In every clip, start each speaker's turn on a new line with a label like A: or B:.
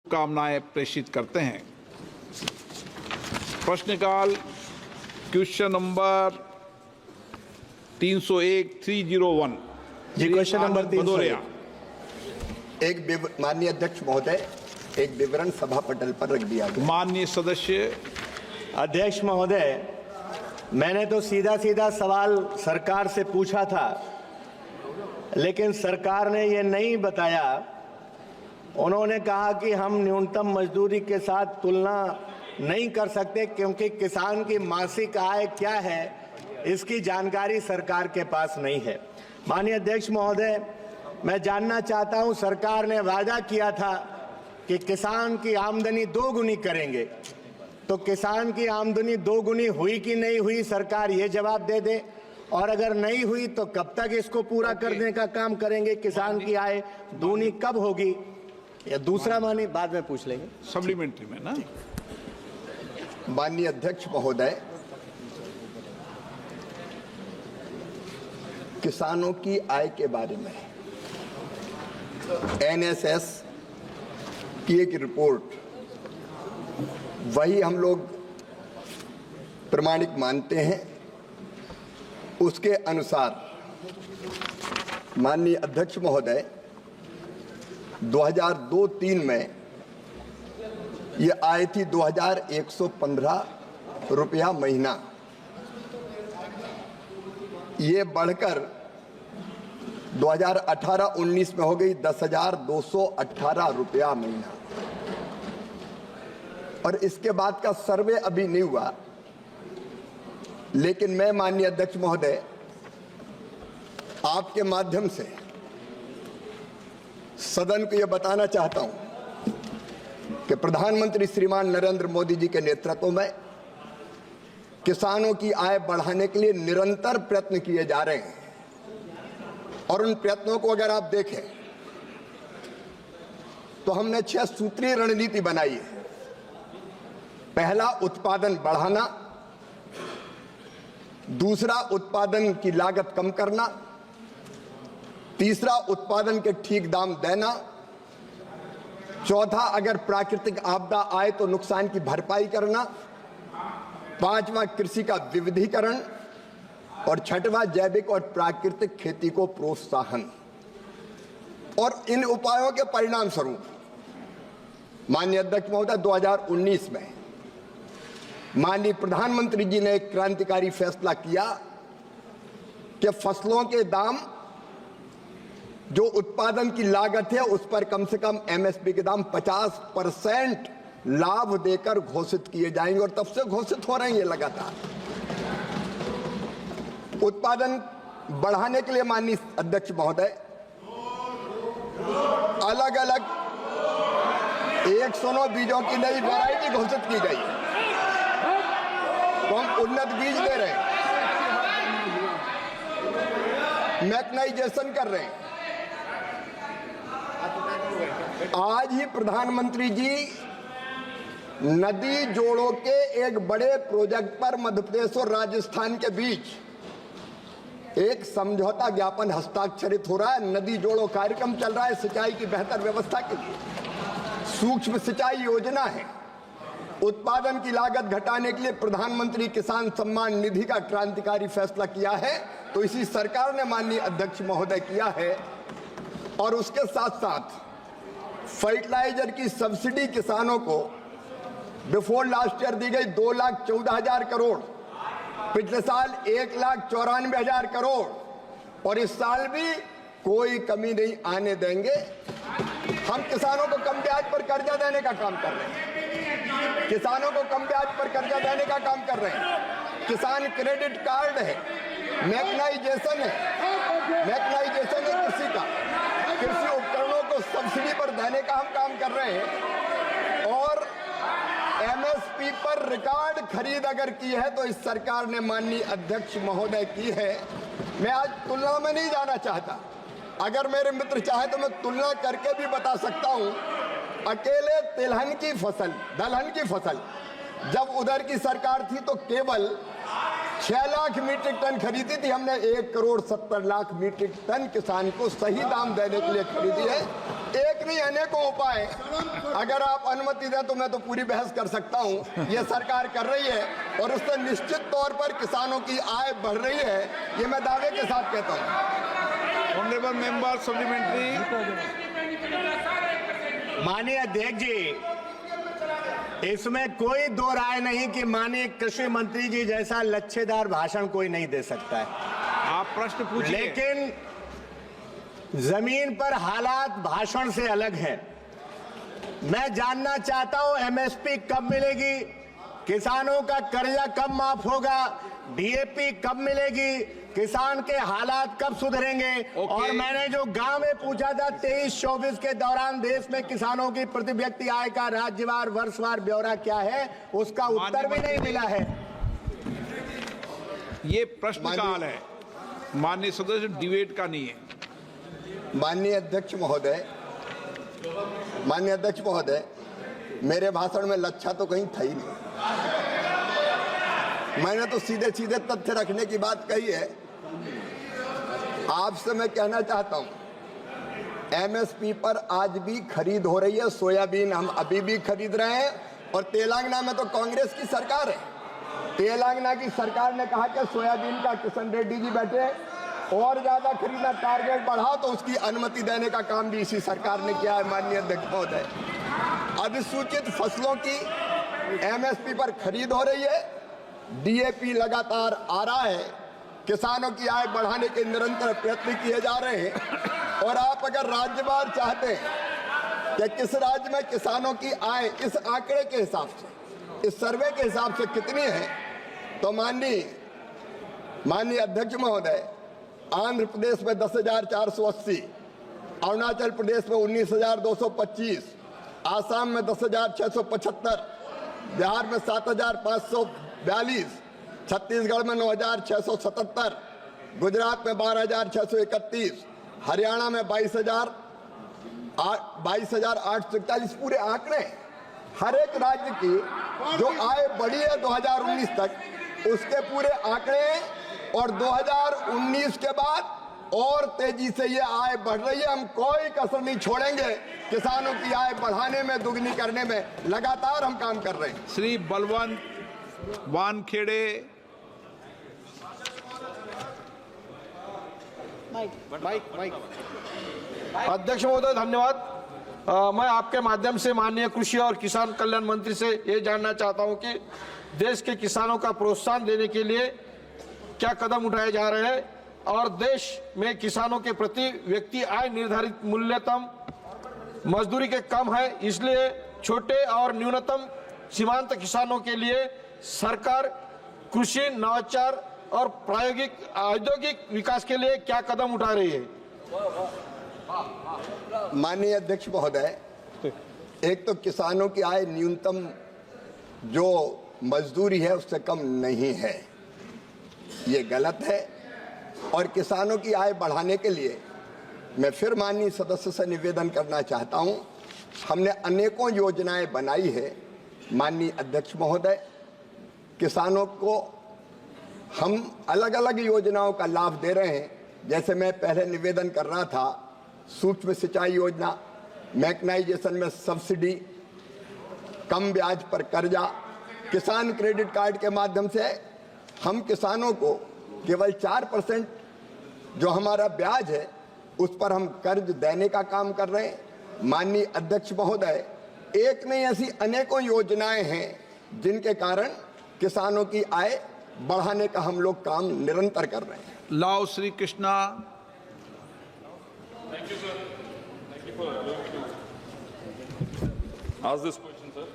A: कामनाएं प्रेषित करते हैं। प्रश्नकाल क्वेश्चन नंबर 301
B: जी, क्वेश्चन नंबर
A: 301।
B: माननीय अध्यक्ष महोदय, एक विवरण सभा पटल पर रख दिया गया।
A: माननीय सदस्य।
C: अध्यक्ष महोदय, मैंने तो सीधा सीधा सवाल सरकार से पूछा था, लेकिन सरकार ने ये नहीं बताया। उन्होंने कहा कि हम न्यूनतम मजदूरी के साथ तुलना नहीं कर सकते क्योंकि किसान की मासिक आय क्या है इसकी जानकारी सरकार के पास नहीं है। माननीय अध्यक्ष महोदय, मैं जानना चाहता हूं, सरकार ने वादा किया था कि किसान की आमदनी दोगुनी करेंगे, तो किसान की आमदनी दोगुनी हुई कि नहीं हुई, सरकार ये जवाब दे दे। और अगर नहीं हुई तो कब तक इसको पूरा करने का काम करेंगे? किसान की आय दूनी कब होगी? या दूसरा मानी बाद में पूछ लेंगे,
A: सप्लीमेंट्री में ना।
B: माननीय अध्यक्ष महोदय, किसानों की आय के बारे में एनएसएस की एक रिपोर्ट, वही हम लोग प्रमाणिक मानते हैं। उसके अनुसार माननीय अध्यक्ष महोदय 2002-03 में ये आय थी 2115 रुपया महीना। ये बढ़कर 2018-19 में हो गई 10,218 रुपया महीना। और इसके बाद का सर्वे अभी नहीं हुआ, लेकिन मैं माननीय अध्यक्ष महोदय आपके माध्यम से सदन को यह बताना चाहता हूं कि प्रधानमंत्री श्रीमान नरेंद्र मोदी जी के नेतृत्व में किसानों की आय बढ़ाने के लिए निरंतर प्रयत्न किए जा रहे हैं। और उन प्रयत्नों को अगर आप देखें तो हमने 6 सूत्रीय रणनीति बनाई है। पहला, उत्पादन बढ़ाना। दूसरा, उत्पादन की लागत कम करना। तीसरा, उत्पादन के ठीक दाम देना। चौथा, अगर प्राकृतिक आपदा आए तो नुकसान की भरपाई करना। पांचवा, कृषि का विविधीकरण। और छठवां, जैविक और प्राकृतिक खेती को प्रोत्साहन। और इन उपायों के परिणाम स्वरूप माननीय अध्यक्ष महोदय 2019 में माननीय प्रधानमंत्री जी ने एक क्रांतिकारी फैसला किया कि फसलों के दाम, जो उत्पादन की लागत है उस पर कम से कम एमएसपी के दाम 50% लाभ देकर घोषित किए जाएंगे। और तब से घोषित हो रहे हैं ये लगातार। उत्पादन बढ़ाने के लिए माननीय अध्यक्ष महोदय अलग अलग 109 बीजों की नई वैरायटी घोषित की गई, तो हम उन्नत बीज दे रहे हैं, मैकेनाइजेशन कर रहे हैं। आज ही प्रधानमंत्री जी नदी जोड़ों के एक बड़े प्रोजेक्ट पर मध्य प्रदेश और राजस्थान के बीच एक समझौता ज्ञापन हस्ताक्षरित हो रहा है। नदी जोड़ो कार्यक्रम चल रहा है सिंचाई की बेहतर व्यवस्था के लिए। सूक्ष्म सिंचाई योजना है। उत्पादन की लागत घटाने के लिए प्रधानमंत्री किसान सम्मान निधि का क्रांतिकारी फैसला किया है, तो इसी सरकार ने माननीय अध्यक्ष महोदय किया है। और उसके साथ साथ फर्टिलाइजर की सब्सिडी किसानों को बिफोर लास्ट ईयर दी गई 2,14,000 करोड़, पिछले साल 1,94,000 करोड़, और इस साल भी कोई कमी नहीं आने देंगे। हम किसानों को कम ब्याज पर कर्जा देने का काम कर रहे हैं। किसानों को कम ब्याज पर कर्जा देने का काम कर रहे हैं। किसान क्रेडिट कार्ड है, मैकेनाइजेशन है, कृषि का, कृषि उपकरणों को सब्सिडी पर देने का हम काम कर रहे हैं। और एमएसपी पर रिकॉर्ड खरीद अगर की है तो इस सरकार ने माननीय अध्यक्ष महोदय की है। मैं आज तुलना में नहीं जाना चाहता, अगर मेरे मित्र चाहे तो मैं तुलना करके भी बता सकता हूं। अकेले तिलहन की फसल, दलहन की फसल जब उधर की सरकार थी तो केवल 6 लाख मीट्रिक टन खरीदी थी हमने। 1,70,00,000 मीट्रिक टन किसान को सही दाम देने के लिए खरीदी है। एक नहीं अनेकों उपाय, अगर आप अनुमति दें तो मैं तो पूरी बहस कर सकता हूं। ये सरकार कर रही है और उससे निश्चित तौर पर किसानों की आय बढ़ रही है, ये मैं दावे के साथ कहता हूं।
A: Honourable member supplementary.
C: माननीय अध्यक्ष जी, इसमें कोई दो राय नहीं कि माननीय कृषि मंत्री जी जैसा लच्छेदार भाषण कोई नहीं दे सकता है।
A: आप प्रश्न पूछिए।
C: लेकिन जमीन पर हालात भाषण से अलग हैं। मैं जानना चाहता हूं एमएसपी कब मिलेगी, किसानों का कर्जा कब माफ होगा, डीएपी कब मिलेगी, किसान के हालात कब सुधरेंगे। और मैंने जो गांव में पूछा था 23-24 के दौरान देश में किसानों की प्रति व्यक्ति आय का राज्यवार वर्षवार ब्यौरा क्या है, उसका उत्तर भी नहीं मिला है।
A: ये प्रश्न काल है, माननीय सदस्य, डिबेट का नहीं है।
B: माननीय अध्यक्ष महोदय, मेरे भाषण में लच्छा तो कहीं था ही नहीं। मैंने तो सीधे सीधे तथ्य रखने की बात कही है। आपसे मैं कहना चाहता हूं, एमएसपी पर आज भी खरीद हो रही है। सोयाबीन हम अभी भी खरीद रहे हैं और तेलंगाना में तो कांग्रेस की सरकार है। तेलंगाना की सरकार ने कहा कि सोयाबीन का किशन रेड्डी जी बैठे और ज्यादा खरीदना, टारगेट बढ़ाओ, तो उसकी अनुमति देने का काम भी इसी सरकार ने किया है। माननीय अध्यक्ष महोदय, अधिसूचित फसलों की एमएसपी पर खरीद हो रही है, डीएपी लगातार आ रहा है, किसानों की आय बढ़ाने के निरंतर प्रयत्न किए जा रहे हैं। और आप अगर राज्यवार चाहते हैं कि किस राज्य में किसानों की आय इस आंकड़े के हिसाब से, इस सर्वे के हिसाब से कितनी है, तो माननीय अध्यक्ष महोदय, आंध्र प्रदेश में 10,480, अरुणाचल प्रदेश में 19,225, आसाम में 10,675, बिहार में 7,542, छत्तीसगढ़ में 9,677, गुजरात में 12,631, हरियाणा में 22,841। पूरे आंकड़े, हर एक राज्य की जो आय बढ़ी है 2019 तक, उसके पूरे आंकड़े, और 2019 के बाद और तेजी से ये आय बढ़ रही है। हम कोई कसर नहीं छोड़ेंगे, किसानों की आय बढ़ाने में, दुगनी करने में लगातार हम काम कर रहे हैं।
A: श्री बलवंत वानखेड़े।
D: अध्यक्ष महोदय, धन्यवाद। मैं आपके माध्यम से माननीय कृषि और किसान कल्याण मंत्री से ये जानना चाहता हूं कि देश के किसानों का प्रोत्साहन देने के लिए क्या कदम उठाए जा रहे हैं, और देश में किसानों के प्रति व्यक्ति आय निर्धारित मूल्यतम मजदूरी के कम है, इसलिए छोटे और न्यूनतम सीमांत किसानों के लिए सरकार कृषि नवाचार और प्रायोगिक औद्योगिक विकास के लिए क्या कदम उठा रही है।
B: माननीय अध्यक्ष महोदय, एक तो किसानों की आय न्यूनतम जो मजदूरी है उससे कम नहीं है, ये गलत है। और किसानों की आय बढ़ाने के लिए मैं फिर माननीय सदस्य से निवेदन करना चाहता हूं, हमने अनेकों योजनाएं बनाई है। माननीय अध्यक्ष महोदय, किसानों को हम अलग अलग योजनाओं का लाभ दे रहे हैं। जैसे मैं पहले निवेदन कर रहा था, सूक्ष्म सिंचाई योजना, मैकेनाइजेशन में सब्सिडी, कम ब्याज पर कर्जा, किसान क्रेडिट कार्ड के माध्यम से हम किसानों को केवल 4% जो हमारा ब्याज है उस पर हम कर्ज देने का काम कर रहे हैं। माननीय अध्यक्ष महोदय, एक नहीं ऐसी अनेकों योजनाएं हैं जिनके कारण किसानों की आय बढ़ाने का हम लोग काम निरंतर कर रहे हैं।
A: लाओ Shri Krishna.
E: Thank you, sir. Thank you for allowing me to ask this question, sir.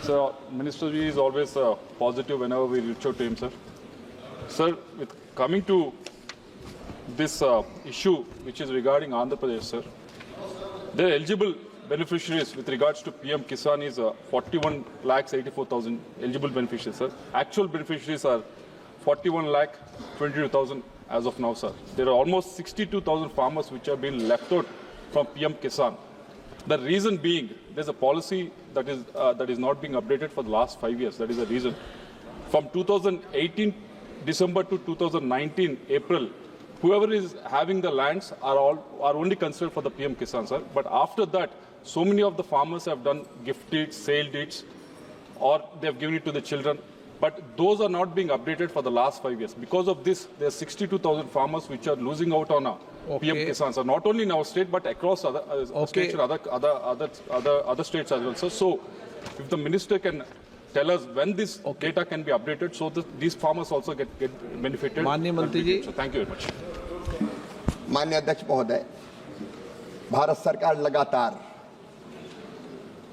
E: So, Minister Ji is always positive whenever we reach out to him, sir. Sir, with coming to this issue, which is regarding Andhra Pradesh, sir, the eligible beneficiaries with regards to PM Kisan is 41,84,000 eligible beneficiaries, sir. Actual beneficiaries are 41,22,000 as of now, sir. There are almost 62,000 farmers which have been left out from PM Kisan. The reason being, there's a policy that is not being updated for the last 5 years. That is the reason. From 2018 December to 2019 April, whoever is having the lands are only considered for the PM Kisan, sir. But after that, so many of the farmers have done gift deeds, sale deeds, or they have given it to the children. But those are not being updated for the last 5 years. Because of this, there are 62,000 farmers which are losing out on PM Kisan, sir. Not only in our state, but across other states and other states as well, sir. So, if the minister can tell us when this data can be updated, so that these farmers also get benefited.
A: माननीय मंत्री जी,
E: so thank you very much.
B: माननीय अध्यक्ष महोदय, भारत सरकार लगातार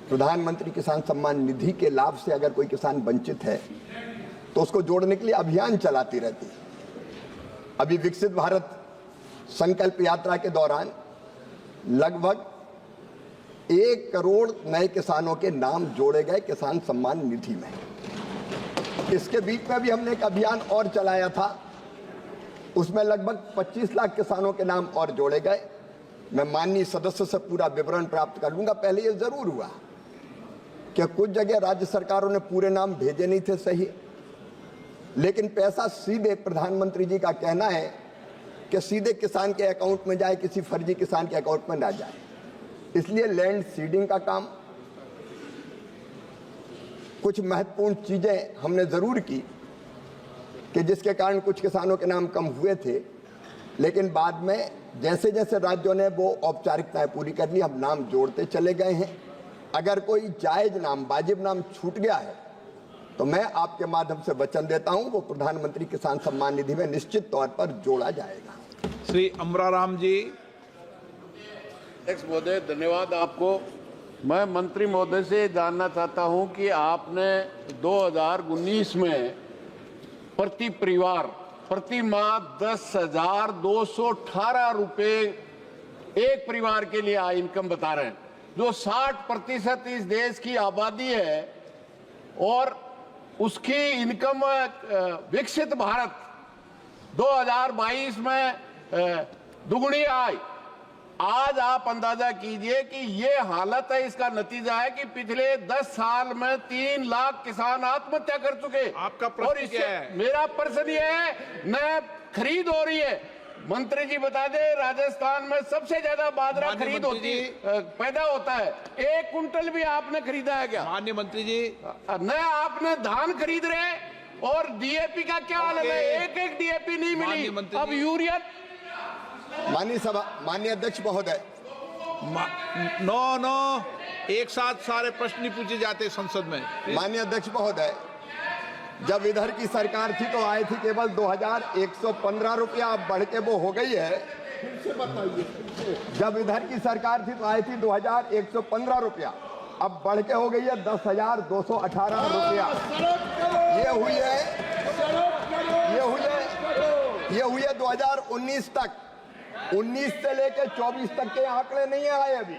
B: प्रधानमंत्री किसान सम्मान निधि के लाभ से अगर कोई किसान वंचित है तो उसको जोड़ने के लिए अभियान चलाती रहती है। अभी विकसित भारत संकल्प यात्रा के दौरान लगभग 1 करोड़ नए किसानों के नाम जोड़े गए किसान सम्मान निधि में। इसके बीच में भी हमने एक अभियान और चलाया था, उसमें लगभग 25 लाख किसानों के नाम और जोड़े गए। मैं माननीय सदस्य से पूरा विवरण प्राप्त कर लूंगा। पहले ये जरूर हुआ कि कुछ जगह राज्य सरकारों ने पूरे नाम भेजे नहीं थे सही, लेकिन पैसा सीधे प्रधानमंत्री जी का कहना है कि सीधे किसान के अकाउंट में जाए, किसी फर्जी किसान के अकाउंट में ना जाए। इसलिए लैंड सीडिंग का काम, कुछ महत्वपूर्ण चीजें हमने जरूर की कि जिसके कारण कुछ किसानों के नाम कम हुए थे, लेकिन बाद में जैसे जैसे राज्यों ने वो औपचारिकताएं पूरी कर ली, हम नाम जोड़ते चले गए हैं। अगर कोई जायज नाम, वाजिब नाम छूट गया है तो मैं आपके माध्यम से वचन देता हूं वो प्रधानमंत्री किसान सम्मान निधि में निश्चित तौर पर जोड़ा जाएगा।
A: श्री अमराराम जी।
F: अध्यक्ष महोदय, धन्यवाद आपको। मैं मंत्री महोदय से जानना चाहता हूं कि आपने 2019 में प्रति परिवार प्रति माह 10,218 रुपए एक परिवार के लिए इनकम बता रहे हैं, जो 60% इस देश की आबादी है, और उसकी इनकम विकसित भारत 2022 में दुगुनी आई। आज आप अंदाजा कीजिए कि ये हालत है, इसका नतीजा है कि पिछले 10 साल में 3 लाख किसान आत्महत्या कर चुके।
A: आपका प्रश्न क्या है?
F: मेरा प्रश्न ये है, न खरीद हो रही है। मंत्री जी बता दे, राजस्थान में सबसे ज्यादा बाजरा खरीद होती पैदा होता है। 1 कुंटल भी आपने खरीदा है क्या?
A: माननीय मंत्री जी,
F: न आपने धान खरीद रहे, और डीएपी का क्या हाल है? एक डीएपी नहीं मिली, अब यूरिया।
B: माननीय अध्यक्ष महोदय,
A: नो एक साथ सारे प्रश्न नहीं पूछे जाते संसद में।
B: माननीय अध्यक्ष महोदय, जब इधर की सरकार थी तो आई थी केवल 2,115 रुपया, अब बढ़ के वो हो गई है। जब इधर की सरकार थी तो आई थी 2,115 रुपया, अब बढ़ के हो गई है 10,218 रुपया। ये हुई है 2019 तक। 19 से लेकर 24 तक के आंकड़े नहीं आए अभी।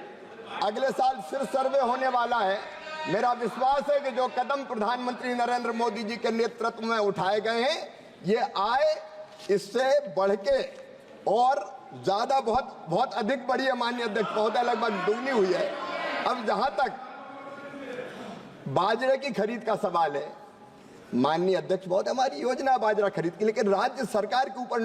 B: अगले साल फिर सर्वे होने वाला है। मेरा विश्वास है कि जो कदम प्रधानमंत्री नरेंद्र मोदी जी के नेतृत्व में उठाए गए हैं, ये आए इससे बढ़ के और ज्यादा बहुत अधिक बढ़ी है। माननीय अध्यक्ष महोदय, लगभग दुगनी हुई है। अब जहां तक बाजरे की खरीद का सवाल है, माननीय अध्यक्ष महोदय, हमारी योजना बाजरा खरीद की, लेकिन राज्य सरकार के ऊपर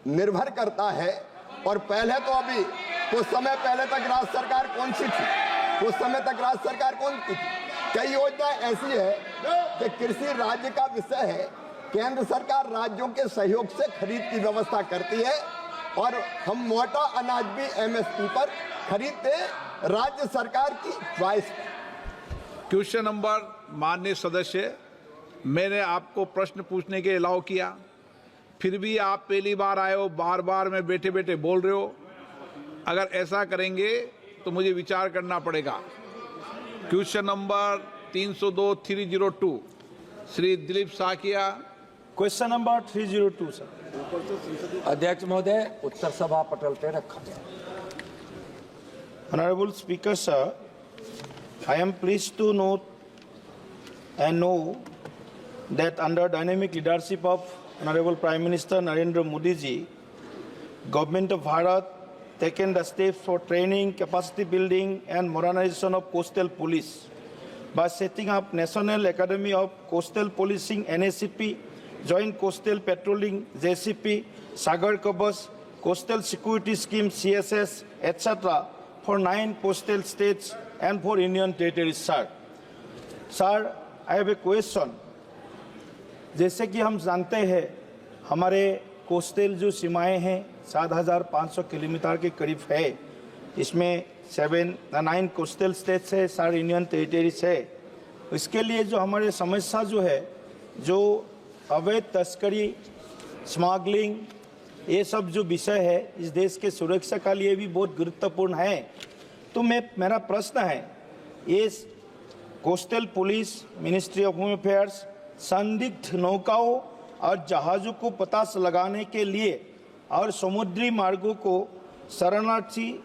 B: निर्भर करता है। और पहले तो अभी कुछ समय पहले तक राज्य सरकार कौन सी थी? कुछ समय तक राज्य सरकार कौन सी थी? कई योजना ऐसी है कि कृषि राज्य का विषय है, केंद्र सरकार राज्यों के सहयोग से खरीद की व्यवस्था करती है, और हम मोटा अनाज भी एमएसपी पर खरीदते राज्य सरकार की च्वाइस।
A: क्वेश्चन नंबर, माननीय सदस्य, मैंने आपको प्रश्न पूछने के अलाउ किया, फिर भी आप पहली बार आए हो, बार बार में बैठे बैठे बोल रहे हो। अगर ऐसा करेंगे तो मुझे विचार करना पड़ेगा। Question number 302 Shri Dilip Saikia.
G: Question number 302 sir.
H: अध्यक्ष महोदय, उत्तर सभा पटल पे रखा गया।
G: Honorable Speaker, sir, I am pleased to note and know that under dynamic leadership of Honorable Prime Minister Narendra Modi ji, Government of Bharat taken the steps for training, capacity building and modernization of coastal police by setting up National Academy of Coastal Policing NACP, Joint Coastal Patrolling JCP, Sagar Kavach, Coastal Security Scheme CSS, etc. for 9 coastal states and 4 union territories, sir. Sir, I have a question. जैसे कि हम जानते हैं हमारे coastal जो सीमाएं हैं 7,500 kilometre के करीब है, इसमें 9 कोस्टल स्टेट्स है, 4 यूनियन टेरिटरीज है। इसके लिए जो हमारे समस्या जो है, जो अवैध तस्करी, स्मगलिंग, ये सब जो विषय है इस देश के सुरक्षा के लिए भी बहुत गुरुत्वपूर्ण है। तो मेरा प्रश्न है, ये coastal police, ministry of home affairs संदिग्ध नौकाओं और जहाज़ों को पता लगाने के लिए और समुद्री मार्गों को शरणार्थी,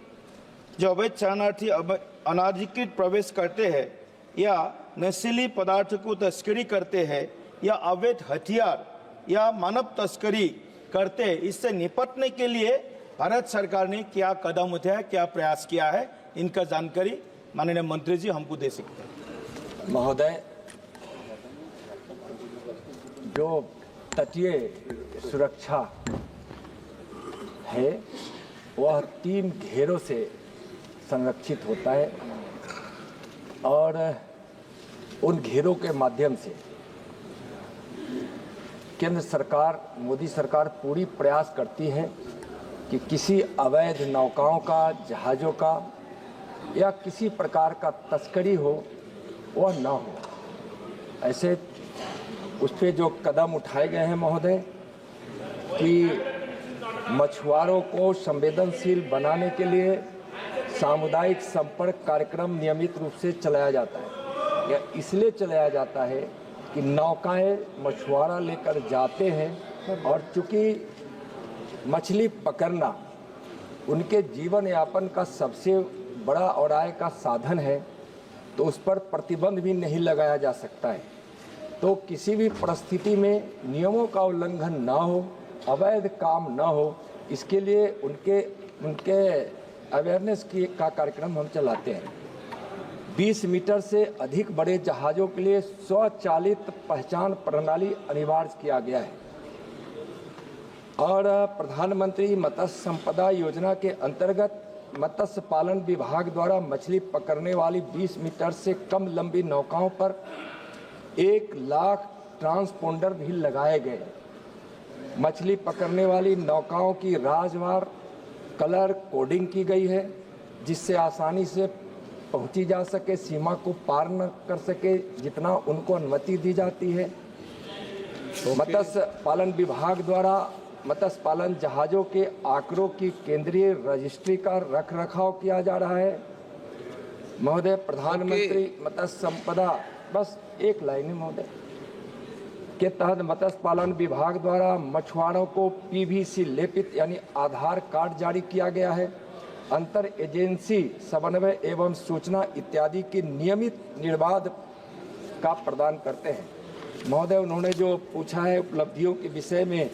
G: जो अवैध शरणार्थी अनाधिकृत प्रवेश करते हैं या नशीली पदार्थ को तस्करी करते हैं या अवैध हथियार या मानव तस्करी करते हैं, इससे निपटने के लिए भारत सरकार ने क्या कदम उठाया, क्या प्रयास किया है, इनका जानकारी माननीय मंत्री जी हमको दे सकते हैं।
H: महोदय, जो तटीय सुरक्षा है वह 3 घेरों से संरक्षित होता है और उन घेरों के माध्यम से केंद्र सरकार, मोदी सरकार पूरी प्रयास करती है कि किसी अवैध नौकाओं का, जहाज़ों का या किसी प्रकार का तस्करी हो वह ना हो। ऐसे उस पर जो कदम उठाए गए हैं महोदय कि मछुआरों को संवेदनशील बनाने के लिए सामुदायिक संपर्क कार्यक्रम नियमित रूप से चलाया जाता है। यह इसलिए चलाया जाता है कि नौकाएं मछुआरा लेकर जाते हैं और चूंकि मछली पकड़ना उनके जीवन यापन का सबसे बड़ा और आय का साधन है, तो उस पर प्रतिबंध भी नहीं लगाया जा सकता है। तो किसी भी परिस्थिति में नियमों का उल्लंघन ना हो, अवैध काम ना हो, इसके लिए उनके अवेयरनेस का कार्यक्रम हम चलाते हैं। 20 मीटर से अधिक बड़े जहाज़ों के लिए स्वचालित पहचान प्रणाली अनिवार्य किया गया है और प्रधानमंत्री मत्स्य संपदा योजना के अंतर्गत मत्स्य पालन विभाग द्वारा मछली पकड़ने वाली 20 मीटर से कम लंबी नौकाओं पर 1 लाख ट्रांसपोंडर भी लगाए गए। मछली पकड़ने वाली नौकाओं की राजवार कलर कोडिंग की गई है, जिससे आसानी से पहुंची जा सके, सीमा को पार न कर सके जितना उनको अनुमति दी जाती है। मत्स्य पालन विभाग द्वारा मत्स्य पालन जहाज़ों के आंकड़ों की केंद्रीय रजिस्ट्री का रखरखाव किया जा रहा है। महोदय, प्रधानमंत्री मत्स्य संपदा, बस एक लाइन है महोदय, के तहत मत्स्य पालन विभाग द्वारा मछुआरों को PVC लेपित यानी आधार कार्ड जारी किया गया है। अंतर एजेंसी समन्वय एवं सूचना इत्यादि की नियमित निर्बाध का प्रदान करते हैं। महोदय, उन्होंने जो पूछा है उपलब्धियों के विषय में,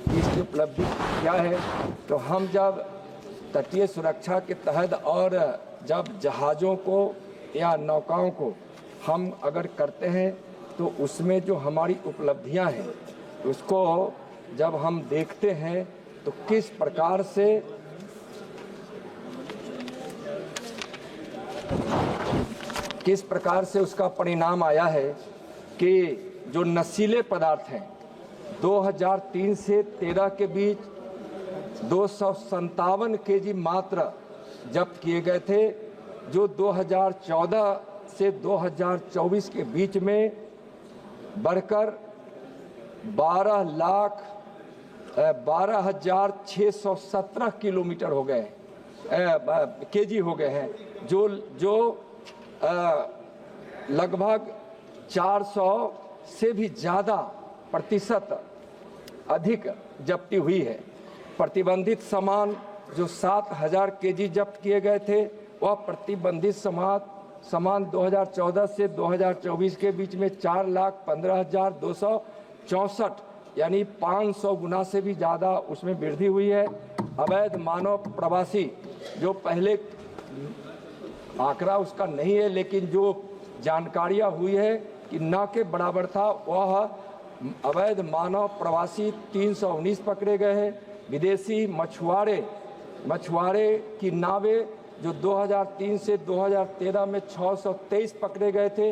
H: इसकी उपलब्धि क्या है, तो हम जब तटीय सुरक्षा के तहत और जब जहाज़ों को या नौकाओं को हम अगर करते हैं तो उसमें जो हमारी उपलब्धियां हैं उसको जब हम देखते हैं तो किस प्रकार से उसका परिणाम आया है कि जो नशीले पदार्थ हैं 2003 से 13 के बीच 257 केजी मात्र जब्त किए गए थे, जो 2014 से 2024 के बीच में बढ़कर 12,617 किलोमीटर हो गए केजी हो गए हैं, जो लगभग 400 से भी ज़्यादा प्रतिशत अधिक जब्ती हुई है। प्रतिबंधित सामान जो 7,000 केजी जब्त किए गए थे, वह प्रतिबंधित सामान 2014 से 2024 के बीच में 4,15,264 यानी 500 गुना से भी ज़्यादा उसमें वृद्धि हुई है। अवैध मानव प्रवासी, जो पहले आंकड़ा उसका नहीं है, लेकिन जो जानकारियाँ हुई है कि न के बराबर था, वह अवैध मानव प्रवासी 319 पकड़े गए हैं, विदेशी मछुआरे की नावें जो 2003 से 2013 में 623 पकड़े गए थे,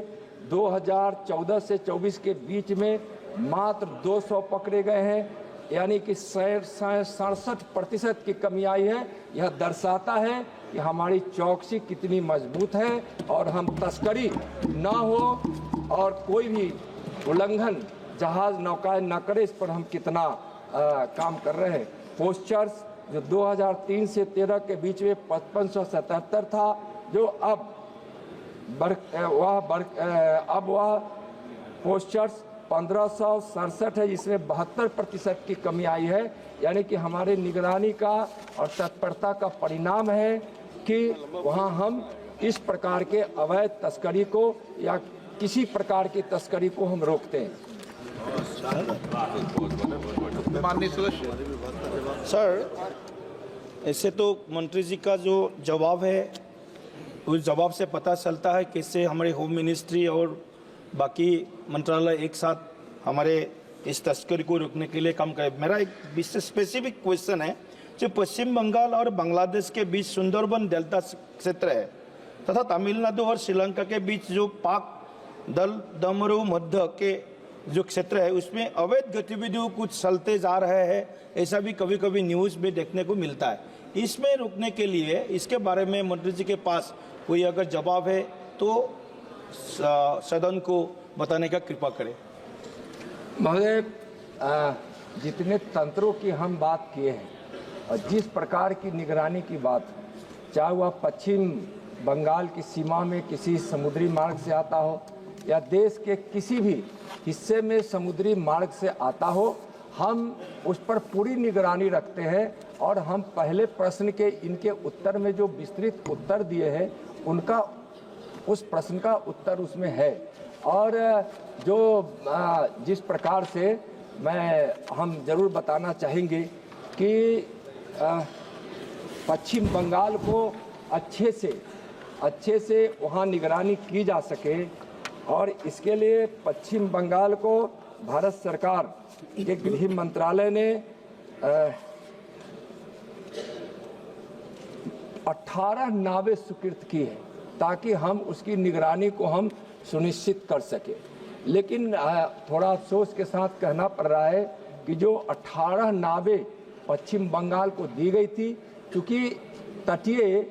H: 2014 से 24 के बीच में मात्र 200 पकड़े गए हैं, यानी कि 67% की कमी आई है। यह दर्शाता है कि हमारी चौकसी कितनी मजबूत है और हम तस्करी ना हो और कोई भी उल्लंघन जहाज नौकाएं न करे, इस पर हम कितना काम कर रहे हैं। पोस्चर्स जो 2003 से 13 के बीच में 5577 था, जो अब वह पोस्चर्स 1567 है, जिसमें 72% की कमी आई है। यानी कि हमारे निगरानी का और तत्परता का परिणाम है कि वहाँ हम इस प्रकार के अवैध तस्करी को या किसी प्रकार की तस्करी को हम रोकते हैं।
A: माननीय सदस्य।
G: सर, ऐसे तो मंत्री जी का जो जवाब है, उस जवाब से पता चलता है कैसे हमारे होम मिनिस्ट्री और बाकी मंत्रालय एक साथ हमारे इस तस्करी को रोकने के लिए काम करे। मेरा एक स्पेसिफिक क्वेश्चन है, जो पश्चिम बंगाल और बांग्लादेश के बीच सुंदरबन डेल्टा क्षेत्र है तथा तमिलनाडु और श्रीलंका के बीच जो पाक दमरू मध्य के जो क्षेत्र है, उसमें अवैध गतिविधियों कुछ चलते जा रहे हैं, ऐसा भी कभी कभी न्यूज़ में देखने को मिलता है। इसमें रुकने के लिए इसके बारे में मंत्री जी के पास कोई अगर जवाब है तो सदन को बताने का कृपा करें।
H: महोदय, जितने तंत्रों की हम बात किए हैं और जिस प्रकार की निगरानी की बात, चाहे वह पश्चिम बंगाल की सीमा में किसी समुद्री मार्ग से आता हो या देश के किसी भी हिस्से में समुद्री मार्ग से आता हो, हम उस पर पूरी निगरानी रखते हैं। और हम पहले प्रश्न के इनके उत्तर में जो विस्तृत उत्तर दिए हैं, उनका उस प्रश्न का उत्तर उसमें है। और जो जिस प्रकार से हम जरूर बताना चाहेंगे कि पश्चिम बंगाल को अच्छे से वहाँ निगरानी की जा सके, और इसके लिए पश्चिम बंगाल को भारत सरकार के गृह मंत्रालय ने 18 नावें स्वीकृत की है ताकि हम उसकी निगरानी को हम सुनिश्चित कर सके। लेकिन थोड़ा अफसोस के साथ कहना पड़ रहा है कि जो 18 नावें पश्चिम बंगाल को दी गई थी, क्योंकि तटीय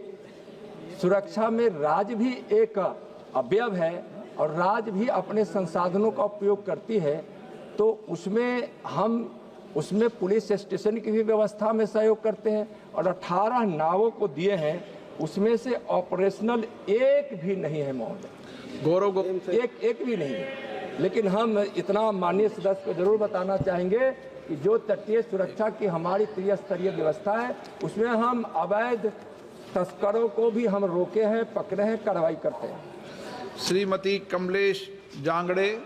H: सुरक्षा में राज्य भी एक अवयव है और राज्य भी अपने संसाधनों का उपयोग करती है, तो उसमें पुलिस स्टेशन की भी व्यवस्था में सहयोग करते हैं। और 18 नावों को दिए हैं, उसमें से ऑपरेशनल एक भी नहीं है महोदय,
A: गौरव
H: एक भी नहीं है। लेकिन हम इतना माननीय सदस्य को जरूर बताना चाहेंगे कि जो तटीय सुरक्षा की हमारी त्रिस्तरीय व्यवस्था है, उसमें हम अवैध तस्करों को भी हम रोके हैं, पकड़े हैं, कार्रवाई करते हैं।
A: श्रीमती कमलेश जांगड़े।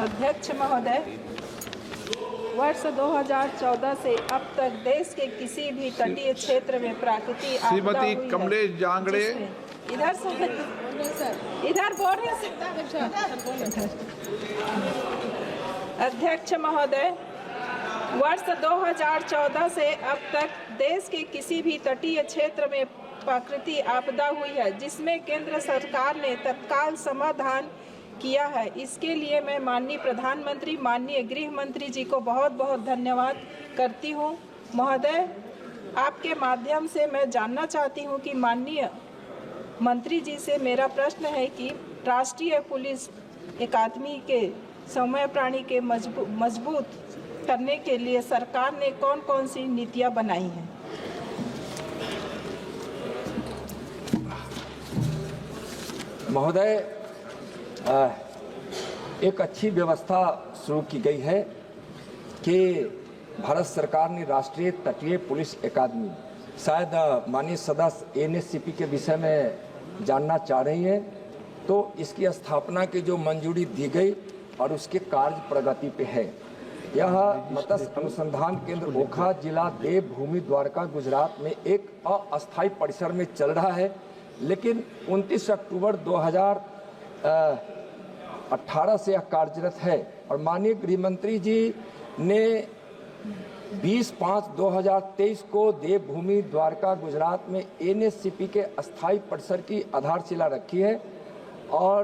I: अध्यक्ष महोदय, वर्ष 2014 से अब तक देश के किसी भी तटीय क्षेत्र में प्राकृतिक आपदा
A: श्रीमती
I: हुई
A: कमलेश
I: है,
A: जांगड़े।
I: इधर बोल रहे अध्यक्ष महोदय, वर्ष 2014 से अब तक देश के किसी भी तटीय क्षेत्र में प्राकृतिक आपदा हुई है जिसमें केंद्र सरकार ने तत्काल समाधान किया है। इसके लिए मैं माननीय प्रधानमंत्री, माननीय गृह मंत्री जी को बहुत बहुत धन्यवाद करती हूं। महोदय, आपके माध्यम से मैं जानना चाहती हूं कि माननीय मंत्री जी से मेरा प्रश्न है कि राष्ट्रीय पुलिस अकादमी के समय प्राणी के मजबूत करने के लिए सरकार ने कौन कौन सी नीतियां बनाई हैं?
H: महोदय, एक अच्छी व्यवस्था शुरू की गई है कि भारत सरकार ने राष्ट्रीय तटीय पुलिस अकादमी, शायद माननीय सदस्य एनएससीपी के विषय में जानना चाह रही हैं, तो इसकी स्थापना की जो मंजूरी दी गई और उसके कार्य प्रगति पे है। यह मत्स्य अनुसंधान केंद्र ओखा, जिला देवभूमि द्वारका, गुजरात में एक अस्थायी परिसर में चल रहा है। लेकिन 29 अक्टूबर 2018 18 से यह कार्यरत है और माननीय गृह मंत्री जी ने 20/5/2023 को देवभूमि द्वारका गुजरात में NSCP के अस्थायी परिसर की आधारशिला रखी है और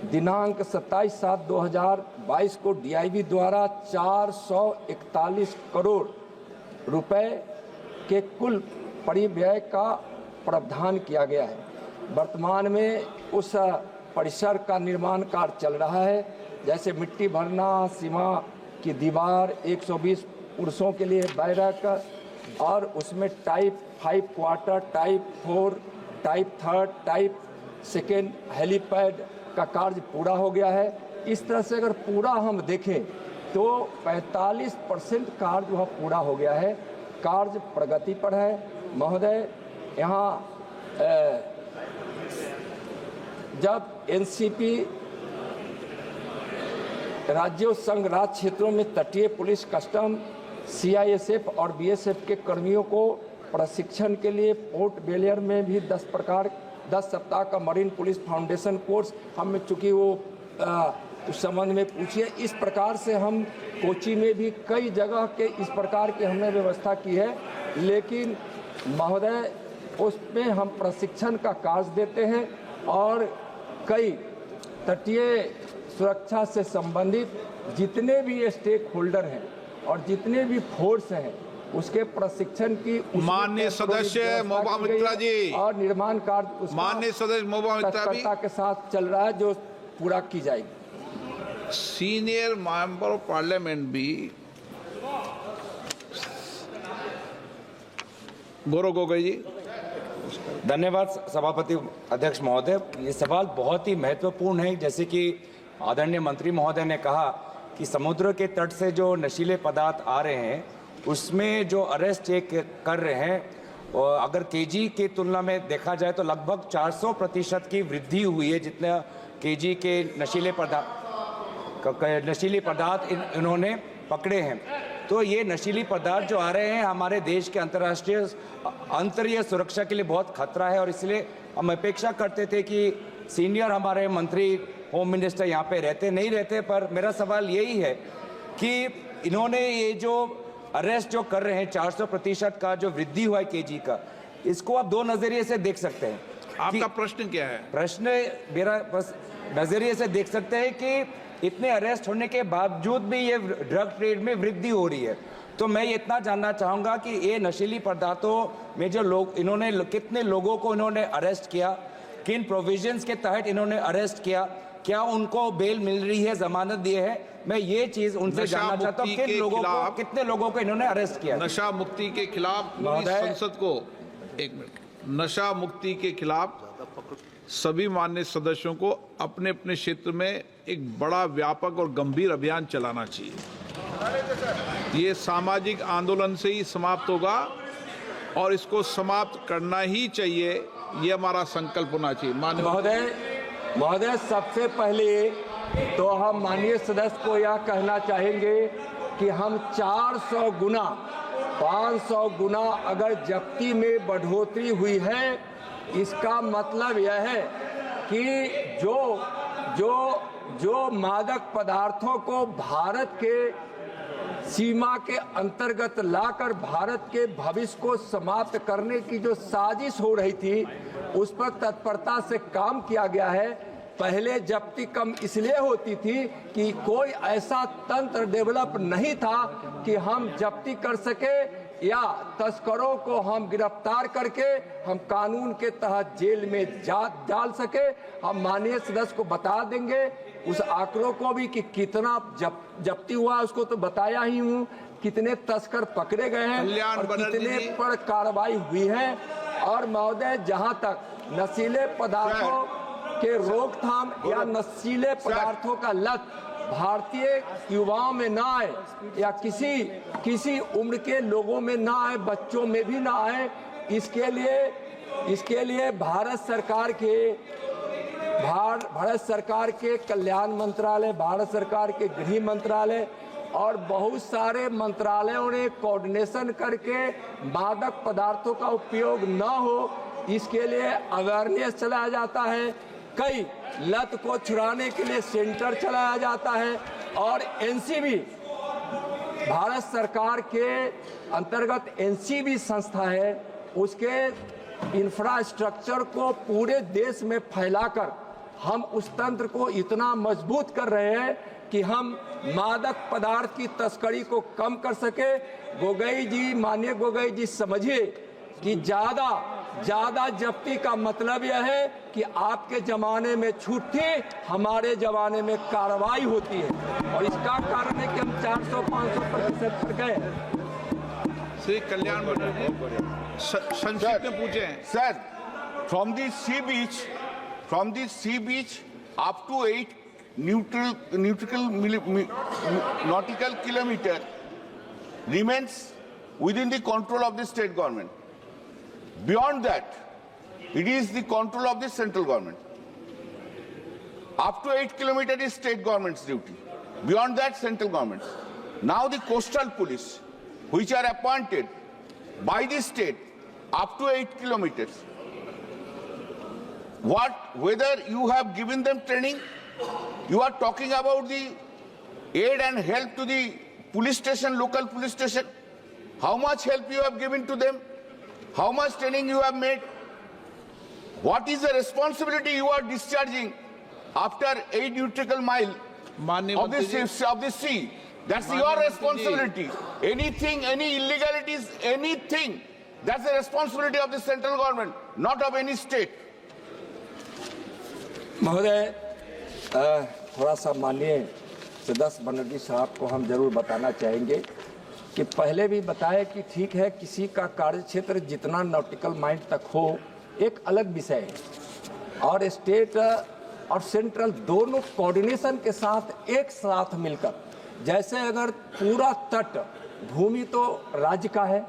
H: दिनांक 27/7/2022 को DIV द्वारा 441 करोड़ रुपए के कुल परिव्यय का प्रावधान किया गया है। वर्तमान में उस परिसर का निर्माण कार्य चल रहा है, जैसे मिट्टी भरना, सीमा की दीवार, 120 पुरुषों के लिए बैरक और उसमें type 5 quarter, type 4, type 3, type 2 helipad का कार्य पूरा हो गया है। इस तरह से अगर पूरा हम देखें तो 45% कार्य जो है पूरा हो गया है, कार्य प्रगति पर है। महोदय, यहाँ जब NCP राज्यों संघ राज्य क्षेत्रों में तटीय पुलिस, कस्टम, CISF और BSF के कर्मियों को प्रशिक्षण के लिए पोर्ट ब्लेयर में भी 10 सप्ताह का मरीन पुलिस फाउंडेशन कोर्स हम चूँकि वो उस संबंध में पूछिए। इस प्रकार से हम कोची में भी कई जगह के इस प्रकार की हमने व्यवस्था की है, लेकिन महोदय उसमें हम प्रशिक्षण का कार्य देते हैं और कई तटीय सुरक्षा से संबंधित जितने भी स्टेक होल्डर हैं और जितने भी फोर्स हैं उसके प्रशिक्षण की
A: माननीय सदस्य मोबा मित्रा जी
H: और निर्माण कार्य
A: माननीय सदस्य मोबा मित्रा भी
H: के साथ चल रहा है, जो पूरा की जाएगी।
A: सीनियर मेंबर ऑफ पार्लियामेंट भी गौरव गोगोई जी।
J: धन्यवाद सभापति अध्यक्ष महोदय। ये सवाल बहुत ही महत्वपूर्ण है। जैसे कि आदरणीय मंत्री महोदय ने कहा कि समुद्र के तट से जो नशीले पदार्थ आ रहे हैं उसमें जो अरेस्ट कर रहे हैं, और अगर केजी की तुलना में देखा जाए तो लगभग 400% की वृद्धि हुई है। जितना केजी के नशीले पदार्थ इन्होंने पकड़े हैं, तो ये नशीली पदार्थ जो आ रहे हैं हमारे देश के अंतर्राष्ट्रीय सुरक्षा के लिए बहुत खतरा है। और इसलिए हम अपेक्षा करते थे कि सीनियर हमारे मंत्री, होम मिनिस्टर यहाँ पे नहीं रहते, पर मेरा सवाल यही है कि इन्होंने ये जो अरेस्ट जो कर रहे हैं 400% का जो वृद्धि हुआ है केजी का, इसको आप दो नजरिए से देख सकते हैं।
A: आपका प्रश्न क्या है?
J: प्रश्न मेरा बस नजरिए से देख सकते हैं कि इतने अरेस्ट होने के बावजूद भी ये ड्रग ट्रेड में वृद्धि हो रही है। तो मैं ये इतना जानना चाहूँगा कि ये नशीली पदार्थों में जो लोग इन्होंने कितने लोगों को इन्होंने अरेस्ट किया, किन प्रोविजंस के तहत इन्होंने अरेस्ट किया, क्या उनको बेल मिल रही है, जमानत दिए है? मैं ये चीज उनसे जानना चाहता हूँ, कितने लोगों को इन्होंने अरेस्ट किया।
A: नशा मुक्ति के खिलाफ पूरी संसद को, एक मिनट, नशा मुक्ति के खिलाफ सभी माननीय सदस्यों को अपने अपने क्षेत्र में एक बड़ा, व्यापक और गंभीर अभियान चलाना चाहिए। ये सामाजिक आंदोलन से ही समाप्त होगा और इसको समाप्त करना ही चाहिए, ये हमारा संकल्प होना चाहिए।
H: महोदय, सबसे पहले तो हम माननीय सदस्य को यह कहना चाहेंगे कि हम 400 गुना, 500 गुना अगर जब्ती में बढ़ोतरी हुई है, इसका मतलब यह है कि जो मादक पदार्थों को भारत के सीमा के अंतर्गत लाकर भारत के भविष्य को समाप्त करने की जो साजिश हो रही थी, उस पर तत्परता से काम किया गया है। पहले जब्ती कम इसलिए होती थी कि कोई ऐसा तंत्र डेवलप नहीं था कि हम जब्ती कर सके या तस्करों को हम गिरफ्तार करके हम कानून के तहत जेल में डाल सके। हम माननीय सदस्य को बता देंगे उस आंकड़ों को भी कि कितना जब्ती हुआ, उसको तो बताया ही हूँ, कितने तस्कर पकड़े गए हैं और कितने पर कार्रवाई हुई है। और महोदय, जहाँ तक नशीले पदार्थों के रोकथाम या नशीले पदार्थों का लत भारतीय युवाओं में ना आए या किसी उम्र के लोगों में ना आए, बच्चों में भी ना आए, इसके लिए भारत सरकार के कल्याण मंत्रालय, भारत सरकार के गृह मंत्रालय और बहुत सारे मंत्रालयों ने कोऑर्डिनेशन करके मादक पदार्थों का उपयोग न हो, इसके लिए अवेयरनेस चलाया जाता है। कई लत को छुड़ाने के लिए सेंटर चलाया जाता है और एनसीबी भारत सरकार के अंतर्गत एनसीबी संस्था है, उसके इंफ्रास्ट्रक्चर को पूरे देश में फैलाकर हम उस तंत्र को इतना मजबूत कर रहे हैं कि हम मादक पदार्थ की तस्करी को कम कर सके। गोगोई जी, माननीय गोगोई जी, समझिए कि ज्यादा जब्ती का मतलब यह है कि आपके जमाने में छूट थी, हमारे जमाने में कार्रवाई होती है और इसका कारण है कि हम 400-500% पर गए।
A: श्री कल्याण मंत्री जी संक्षिप्त में पूछे।
F: Sir, from the sea beach up to 8 nautical kilometer remains within the control of the state government. Beyond that, it is the control of the central government. Up to 8 kilometers is state government's duty. Beyond that, central government. Now the coastal police, which are appointed by the state up to 8 kilometers, whether you have given them training, you are talking about the aid and help to the police station, local police station. How much help you have given to them? How much training you have made? What is the responsibility you are discharging after 8 nautical mile of the sea? That's your responsibility. Anything, any illegalities, anything, that's the responsibility of the central government, not of any state.
H: महोदय, थोड़ा सा माननीय सदस्य बनर्जी साहब को हम जरूर बताना चाहेंगे कि पहले भी बताया कि ठीक है, किसी का कार्य क्षेत्र जितना नॉटिकल माइल तक हो एक अलग विषय है और स्टेट और सेंट्रल दोनों कोऑर्डिनेशन के साथ एक साथ मिलकर, जैसे अगर पूरा तट भूमि तो राज्य का है,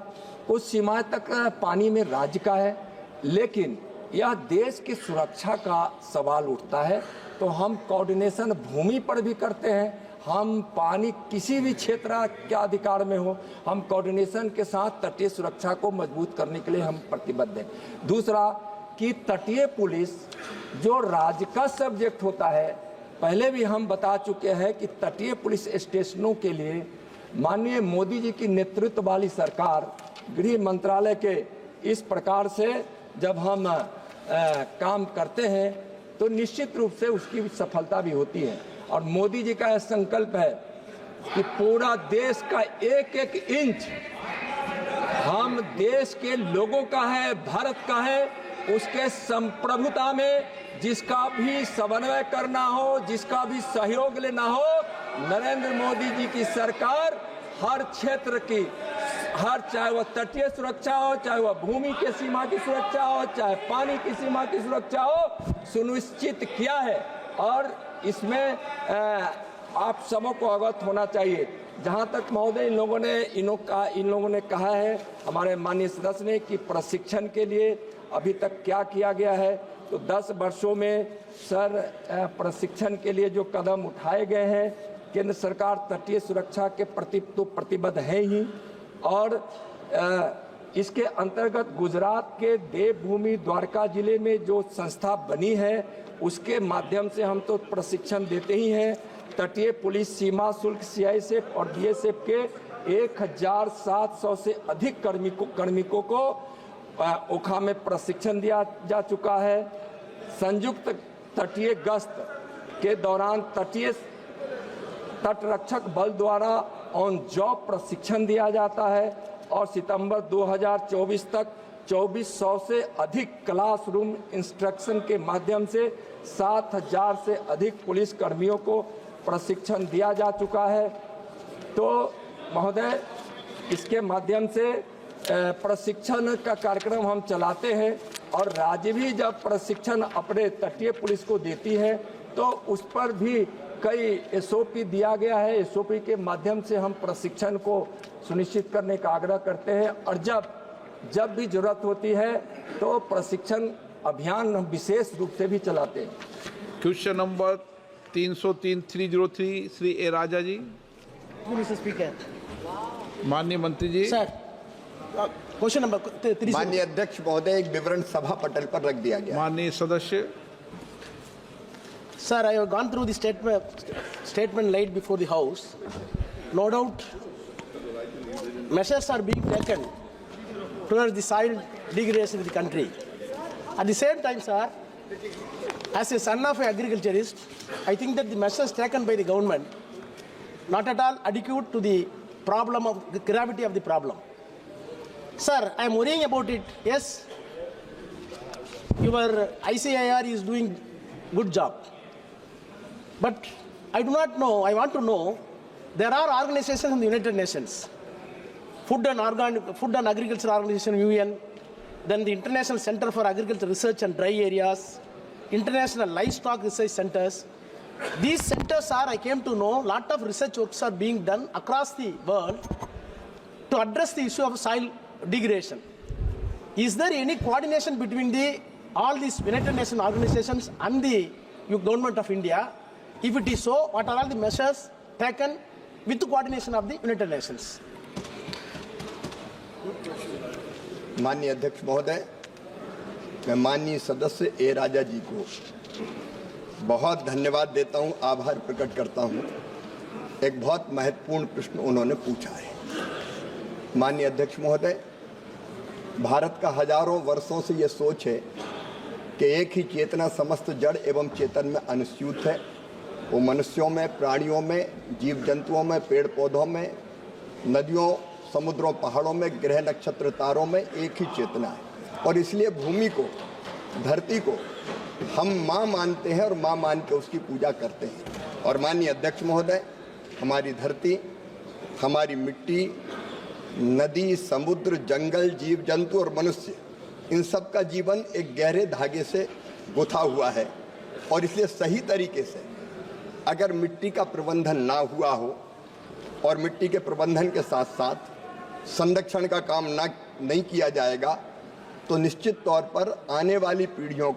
H: कुछ सीमाएं तक पानी में राज्य का है, लेकिन यह देश की सुरक्षा का सवाल उठता है तो हम कोऑर्डिनेशन भूमि पर भी करते हैं। हम पानी किसी भी क्षेत्र के अधिकार में हो, हम कोऑर्डिनेशन के साथ तटीय सुरक्षा को मजबूत करने के लिए हम प्रतिबद्ध हैं। दूसरा कि तटीय पुलिस जो राज्य का सब्जेक्ट होता है, पहले भी हम बता चुके हैं कि तटीय पुलिस स्टेशनों के लिए माननीय मोदी जी की नेतृत्व वाली सरकार, गृह मंत्रालय के इस प्रकार से जब हम काम करते हैं तो निश्चित रूप से उसकी सफलता भी होती है और मोदी जी का यह संकल्प है कि पूरा देश का एक एक इंच हम देश के लोगों का है, भारत का है, उसके संप्रभुता में जिसका भी समन्वय करना हो, जिसका भी सहयोग लेना हो, नरेंद्र मोदी जी की सरकार हर क्षेत्र की, चाहे वह तटीय सुरक्षा हो, चाहे वह भूमि के सीमा की सुरक्षा हो, चाहे पानी की सीमा की सुरक्षा हो, सुनिश्चित किया है और इसमें आप सबों को अवगत होना चाहिए। जहां तक महोदय इन लोगों ने कहा है, हमारे माननीय सदस्य ने, कि प्रशिक्षण के लिए अभी तक क्या किया गया है, तो 10 वर्षों में सर प्रशिक्षण के लिए जो कदम उठाए गए हैं, केंद्र सरकार तटीय सुरक्षा के प्रति तो प्रतिबद्ध है ही और इसके अंतर्गत गुजरात के देवभूमि द्वारका जिले में जो संस्था बनी है उसके माध्यम से हम तो प्रशिक्षण देते ही हैं। तटीय पुलिस, सीमा शुल्क, सीआईएसएफ और बीएसएफ के 1700 से अधिक कार्मिकों को ओखा में प्रशिक्षण दिया जा चुका है। संयुक्त तटीय गश्त के दौरान तटरक्षक बल द्वारा ऑन जॉब प्रशिक्षण दिया जाता है और सितंबर 2024 तक 2400 से अधिक क्लासरूम इंस्ट्रक्शन के माध्यम से 7000 से अधिक पुलिस कर्मियों को प्रशिक्षण दिया जा चुका है। तो महोदय, इसके माध्यम से प्रशिक्षण का कार्यक्रम हम चलाते हैं और राज्य भी जब प्रशिक्षण अपने तटीय पुलिस को देती है तो उस पर भी कई एसओपी दिया गया है। एसओपी के माध्यम से हम प्रशिक्षण को सुनिश्चित करने का आग्रह करते हैं और जब भी जरूरत होती है तो प्रशिक्षण अभियान हम विशेष रूप से भी चलाते हैं।
A: क्वेश्चन नंबर 303 श्री ए राजा जी।
K: मिस्टर स्पीकर,
A: माननीय मंत्री जी।
K: Sir, question number 3।
B: माननीय अध्यक्ष महोदय, एक विवरण सभा पटल पर रख दिया गया।
A: माननीय सदस्य।
K: Sir, I have gone through the statement laid before the House. No doubt, measures are being taken towards the soil degradation of the country. At the same time, sir, as a son of an agriculturist, I think that the measures taken by the government not at all adequate to the problem of the gravity of the problem. Sir, I am worrying about it. Yes, your ICIR is doing good job. But I do not know, I want to know, there are organizations in the United Nations, Food and Agriculture Organization, UN, then the International Center for Agriculture Research and Dry Areas, International Livestock Research Centers. These centers are, I came to know, lot of research works are being done across the world to address the issue of soil degradation. Is there any coordination between all these United Nations organizations and the government of India? If it is so, what are all the measures taken with the coordination of the United Nations?
B: माननीय अध्यक्ष महोदय, मैं माननीय सदस्य ए राजा जी को बहुत धन्यवाद देता हूं, आभार प्रकट करता हूं। एक बहुत महत्वपूर्ण प्रश्न उन्होंने पूछा है। माननीय अध्यक्ष महोदय, भारत का हजारों वर्षों से ये सोच है कि एक ही चेतना समस्त जड़ एवं चेतन में अनुस्यूत है। वो मनुष्यों में, प्राणियों में, जीव जंतुओं में, पेड़ पौधों में, नदियों, समुद्रों, पहाड़ों में, ग्रह नक्षत्र तारों में एक ही चेतना है। और इसलिए भूमि को, धरती को हम माँ मानते हैं और माँ मान के उसकी पूजा करते हैं। और माननीय अध्यक्ष महोदय, हमारी धरती, हमारी मिट्टी, नदी, समुद्र, जंगल, जीव जंतु और मनुष्य, इन सब का जीवन एक गहरे धागे से गुथा हुआ है। और इसलिए सही तरीके से अगर मिट्टी का प्रबंधन ना हुआ हो और मिट्टी के प्रबंधन के साथ साथ संरक्षण का काम नहीं किया जाएगा तो निश्चित तौर पर आने वाली पीढ़ियों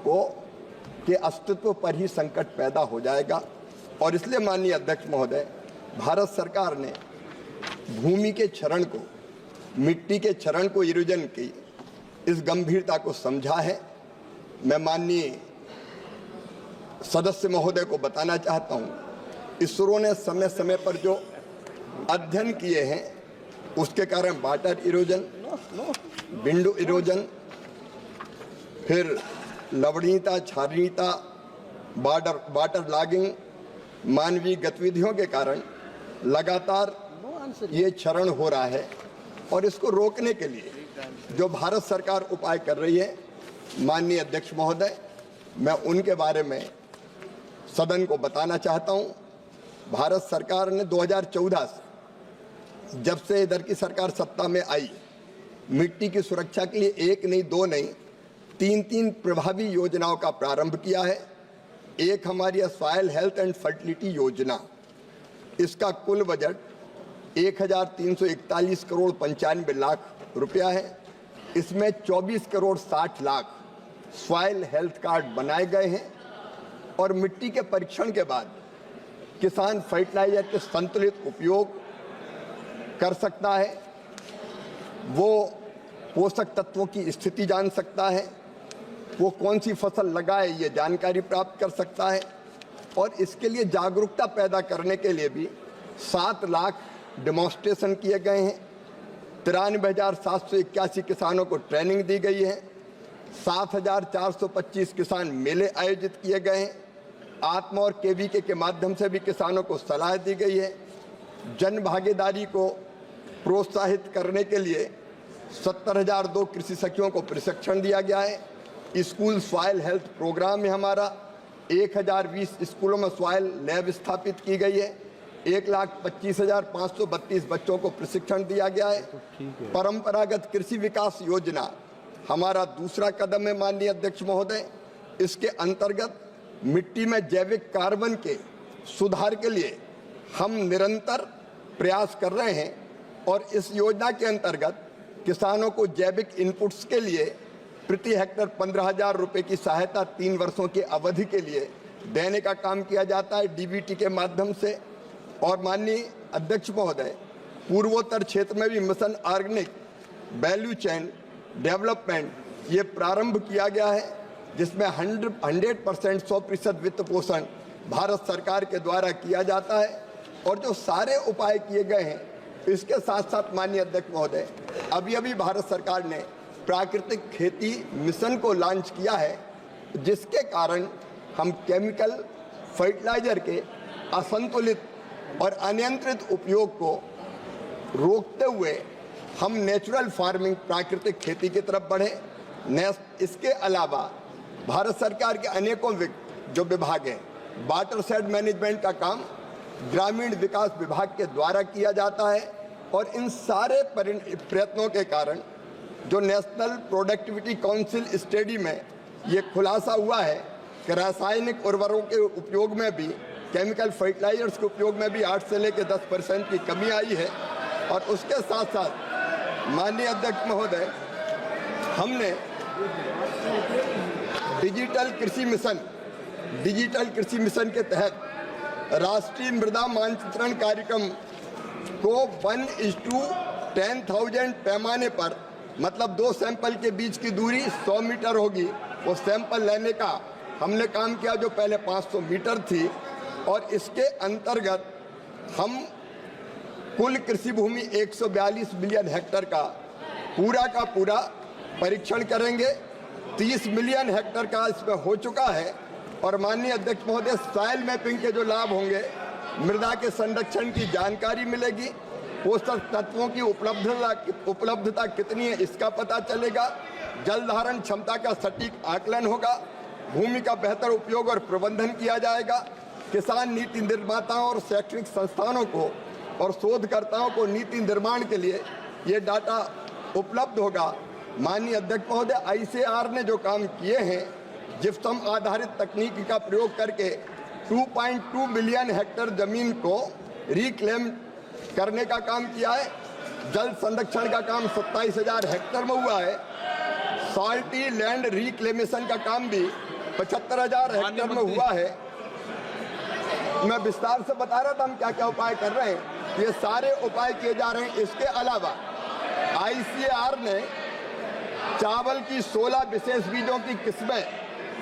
B: के अस्तित्व पर ही संकट पैदा हो जाएगा। और इसलिए माननीय अध्यक्ष महोदय, भारत सरकार ने भूमि के क्षरण को, मिट्टी के क्षरण को, इरोजन की इस गंभीरता को समझा है। मैं माननीय सदस्य महोदय को बताना चाहता हूं, इसरो ने समय समय पर जो अध्ययन किए हैं उसके कारण वाटर इरोजन, विंडो इरोजन, फिर लवणीयता, क्षारीयता, वाटर लॉगिंग, मानवीय गतिविधियों के कारण लगातार ये क्षरण हो रहा है। और इसको रोकने के लिए जो भारत सरकार उपाय कर रही है, माननीय अध्यक्ष महोदय, मैं उनके बारे में सदन को बताना चाहता हूं। भारत सरकार ने 2014 से, जब से इधर की सरकार सत्ता में आई, मिट्टी की सुरक्षा के लिए एक नहीं, दो नहीं, तीन प्रभावी योजनाओं का प्रारंभ किया है। एक हमारी सॉइल हेल्थ एंड फर्टिलिटी योजना, इसका कुल बजट 1341 करोड़ 95 लाख रुपया है। इसमें 24 crore 60 lakh soil health card बनाए गए हैं। और मिट्टी के परीक्षण के बाद किसान फर्टिलाइजर के संतुलित उपयोग कर सकता है, वो पोषक तत्वों की स्थिति जान सकता है, वो कौन सी फसल लगाए ये जानकारी प्राप्त कर सकता है। और इसके लिए जागरूकता पैदा करने के लिए भी 7 लाख डेमोन्स्ट्रेशन किए गए हैं। 93,781 किसानों को ट्रेनिंग दी गई है। 7,425 किसान मेले आयोजित किए गए हैं। आत्मा और केवीके के माध्यम से भी किसानों को सलाह दी गई है। जन भागीदारी को प्रोत्साहित करने के लिए 70,002 कृषि सखियों को प्रशिक्षण दिया गया है। स्कूल सॉइल हेल्थ प्रोग्राम में हमारा 1020 स्कूलों में सॉइल लैब स्थापित की गई है। 1,25,532 बच्चों को प्रशिक्षण दिया गया है। परंपरागत कृषि विकास योजना हमारा दूसरा कदम है माननीय अध्यक्ष महोदय। इसके अंतर्गत मिट्टी में जैविक कार्बन के सुधार के लिए हम निरंतर प्रयास कर रहे हैं। और इस योजना के अंतर्गत किसानों को जैविक इनपुट्स के लिए प्रति हेक्टर 15,000 रुपये की सहायता 3 वर्षों की अवधि के लिए देने का काम किया जाता है डीबीटी के माध्यम से। और माननीय अध्यक्ष महोदय, पूर्वोत्तर क्षेत्र में भी mission organic value chain development ये प्रारंभ किया गया है, जिसमें 100% 100% वित्त पोषण भारत सरकार के द्वारा किया जाता है। और जो सारे उपाय किए गए हैं, इसके साथ साथ माननीय अध्यक्ष महोदय, अभी भारत सरकार ने प्राकृतिक खेती मिशन को लॉन्च किया है, जिसके कारण हम केमिकल फर्टिलाइजर के असंतुलित और अनियंत्रित उपयोग को रोकते हुए हम नेचुरल फार्मिंग, प्राकृतिक खेती की तरफ बढ़े। इसके अलावा भारत सरकार के अनेकों जो विभाग हैं, वाटरशेड मैनेजमेंट का काम ग्रामीण विकास विभाग के द्वारा किया जाता है। और इन सारे प्रयत्नों के कारण जो नेशनल प्रोडक्टिविटी काउंसिल स्टडी में ये खुलासा हुआ है कि रासायनिक उर्वरकों के उपयोग में भी, केमिकल फर्टिलाइजर्स के उपयोग में भी 8 से लेकर 10% की कमी आई है। और उसके साथ साथ माननीय अध्यक्ष महोदय, हमने डिजिटल कृषि मिशन के तहत राष्ट्रीय मृदा मानचित्रण कार्यक्रम को 1:10,000 पैमाने पर, मतलब 2 सैंपल के बीच की दूरी 100 मीटर होगी, वो सैंपल लेने का हमने काम किया, जो पहले 500 मीटर थी। और इसके अंतर्गत हम कुल कृषि भूमि 142 मिलियन हेक्टेयर का पूरा परीक्षण करेंगे। 30 मिलियन हेक्टेयर का इसमें हो चुका है। और माननीय अध्यक्ष महोदय, सॉइल मैपिंग के जो लाभ होंगे, मृदा के संरक्षण की जानकारी मिलेगी, पोषक तत्वों की उपलब्धता कितनी है इसका पता चलेगा, जल धारण क्षमता का सटीक आकलन होगा, भूमि का बेहतर उपयोग और प्रबंधन किया जाएगा, किसान नीति निर्माताओं और शैक्षणिक संस्थानों को और शोधकर्ताओं को नीति निर्माण के लिए ये डाटा उपलब्ध होगा। माननीय अध्यक्ष महोदय, ICAR ने जो काम किए हैं, जिप्सम आधारित तकनीक का प्रयोग करके 2.2 मिलियन हेक्टेयर जमीन को रिक्लेम करने का काम किया है। जल संरक्षण का काम 27,000 हेक्टेयर में हुआ है। सॉल्टी लैंड रिक्लेमेशन का काम भी 75,000 हेक्टेयर में हुआ है। मैं विस्तार से बता रहा था हम क्या क्या उपाय कर रहे हैं, ये सारे उपाय किए जा रहे हैं। इसके अलावा ICAR ने चावल की 16 विशेष बीजों की किस्में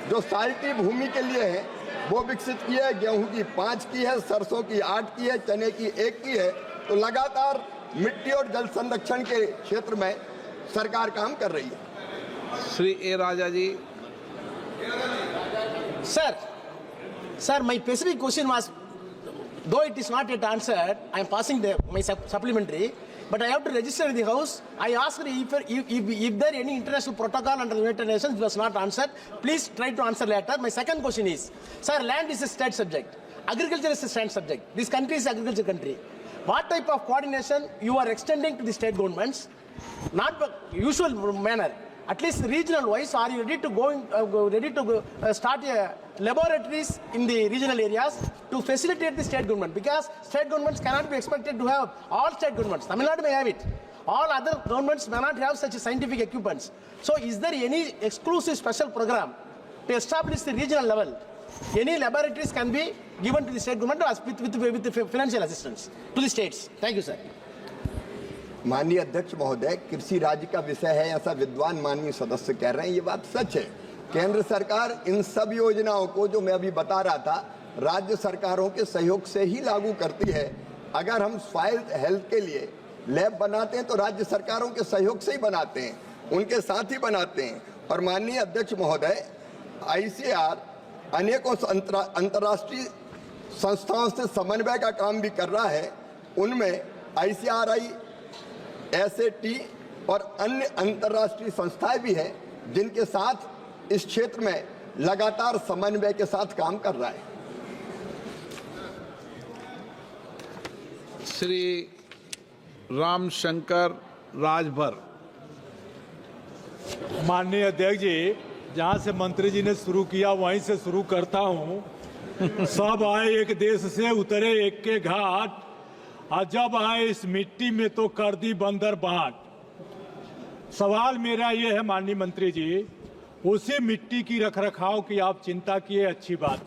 B: जो साल्टी भूमि के लिए हैं वो विकसित की है। गेहूं की 5 की है, सरसों की 8 की है, चने की 1 की है। तो लगातार मिट्टी और जल संरक्षण के क्षेत्र में सरकार काम कर रही है।
A: श्री ए राजा जी।
K: Sir, my specific question was, though it is not yet answered, I am passing my supplementary, but I have to register in the House. I asked if there any international protocol under the United Nations, it was not answered. Please try to answer later. My second question is, sir, land is a state subject. Agriculture is a state subject. This country is an agriculture country. What type of coordination you are extending to the state governments? Not the usual manner. At least regional wise, are you ready to start laboratories in the regional areas to facilitate the state government? Because state governments cannot be expected to have, all state governments, Tamil Nadu may have it, all other governments may not have such scientific equipments. So is there any exclusive special program to establish the regional level? Any laboratories can be given to the state government with financial assistance to the states. Thank you, sir.
B: माननीय अध्यक्ष महोदय, कृषि राज्य का विषय है, ऐसा विद्वान माननीय सदस्य कह रहे हैं, ये बात सच है। केंद्र सरकार इन सब योजनाओं को जो मैं अभी बता रहा था, राज्य सरकारों के सहयोग से ही लागू करती है। अगर हम सॉइल हेल्थ के लिए लैब बनाते हैं तो राज्य सरकारों के सहयोग से ही बनाते हैं, उनके साथ ही बनाते हैं। और माननीय अध्यक्ष महोदय, ICAR अनेकों अंतर्राष्ट्रीय संस्थाओं से समन्वय का काम भी कर रहा है। उनमें ICRI, SAT और अन्य अंतर्राष्ट्रीय संस्थाएं भी हैं जिनके साथ इस क्षेत्र में लगातार समन्वय के साथ काम कर रहा है।
A: श्री रामशंकर राजभर।
L: माननीय अध्यक्ष जी, जहाँ से मंत्री जी ने शुरू किया वहीं से शुरू करता हूँ। सब आए एक देश से, उतरे एक के घाट, और जब आए इस मिट्टी में तो कर दी बंदर बाट। सवाल मेरा ये है माननीय मंत्री जी, उसी मिट्टी की रखरखाव की आप चिंता किए, अच्छी बात है।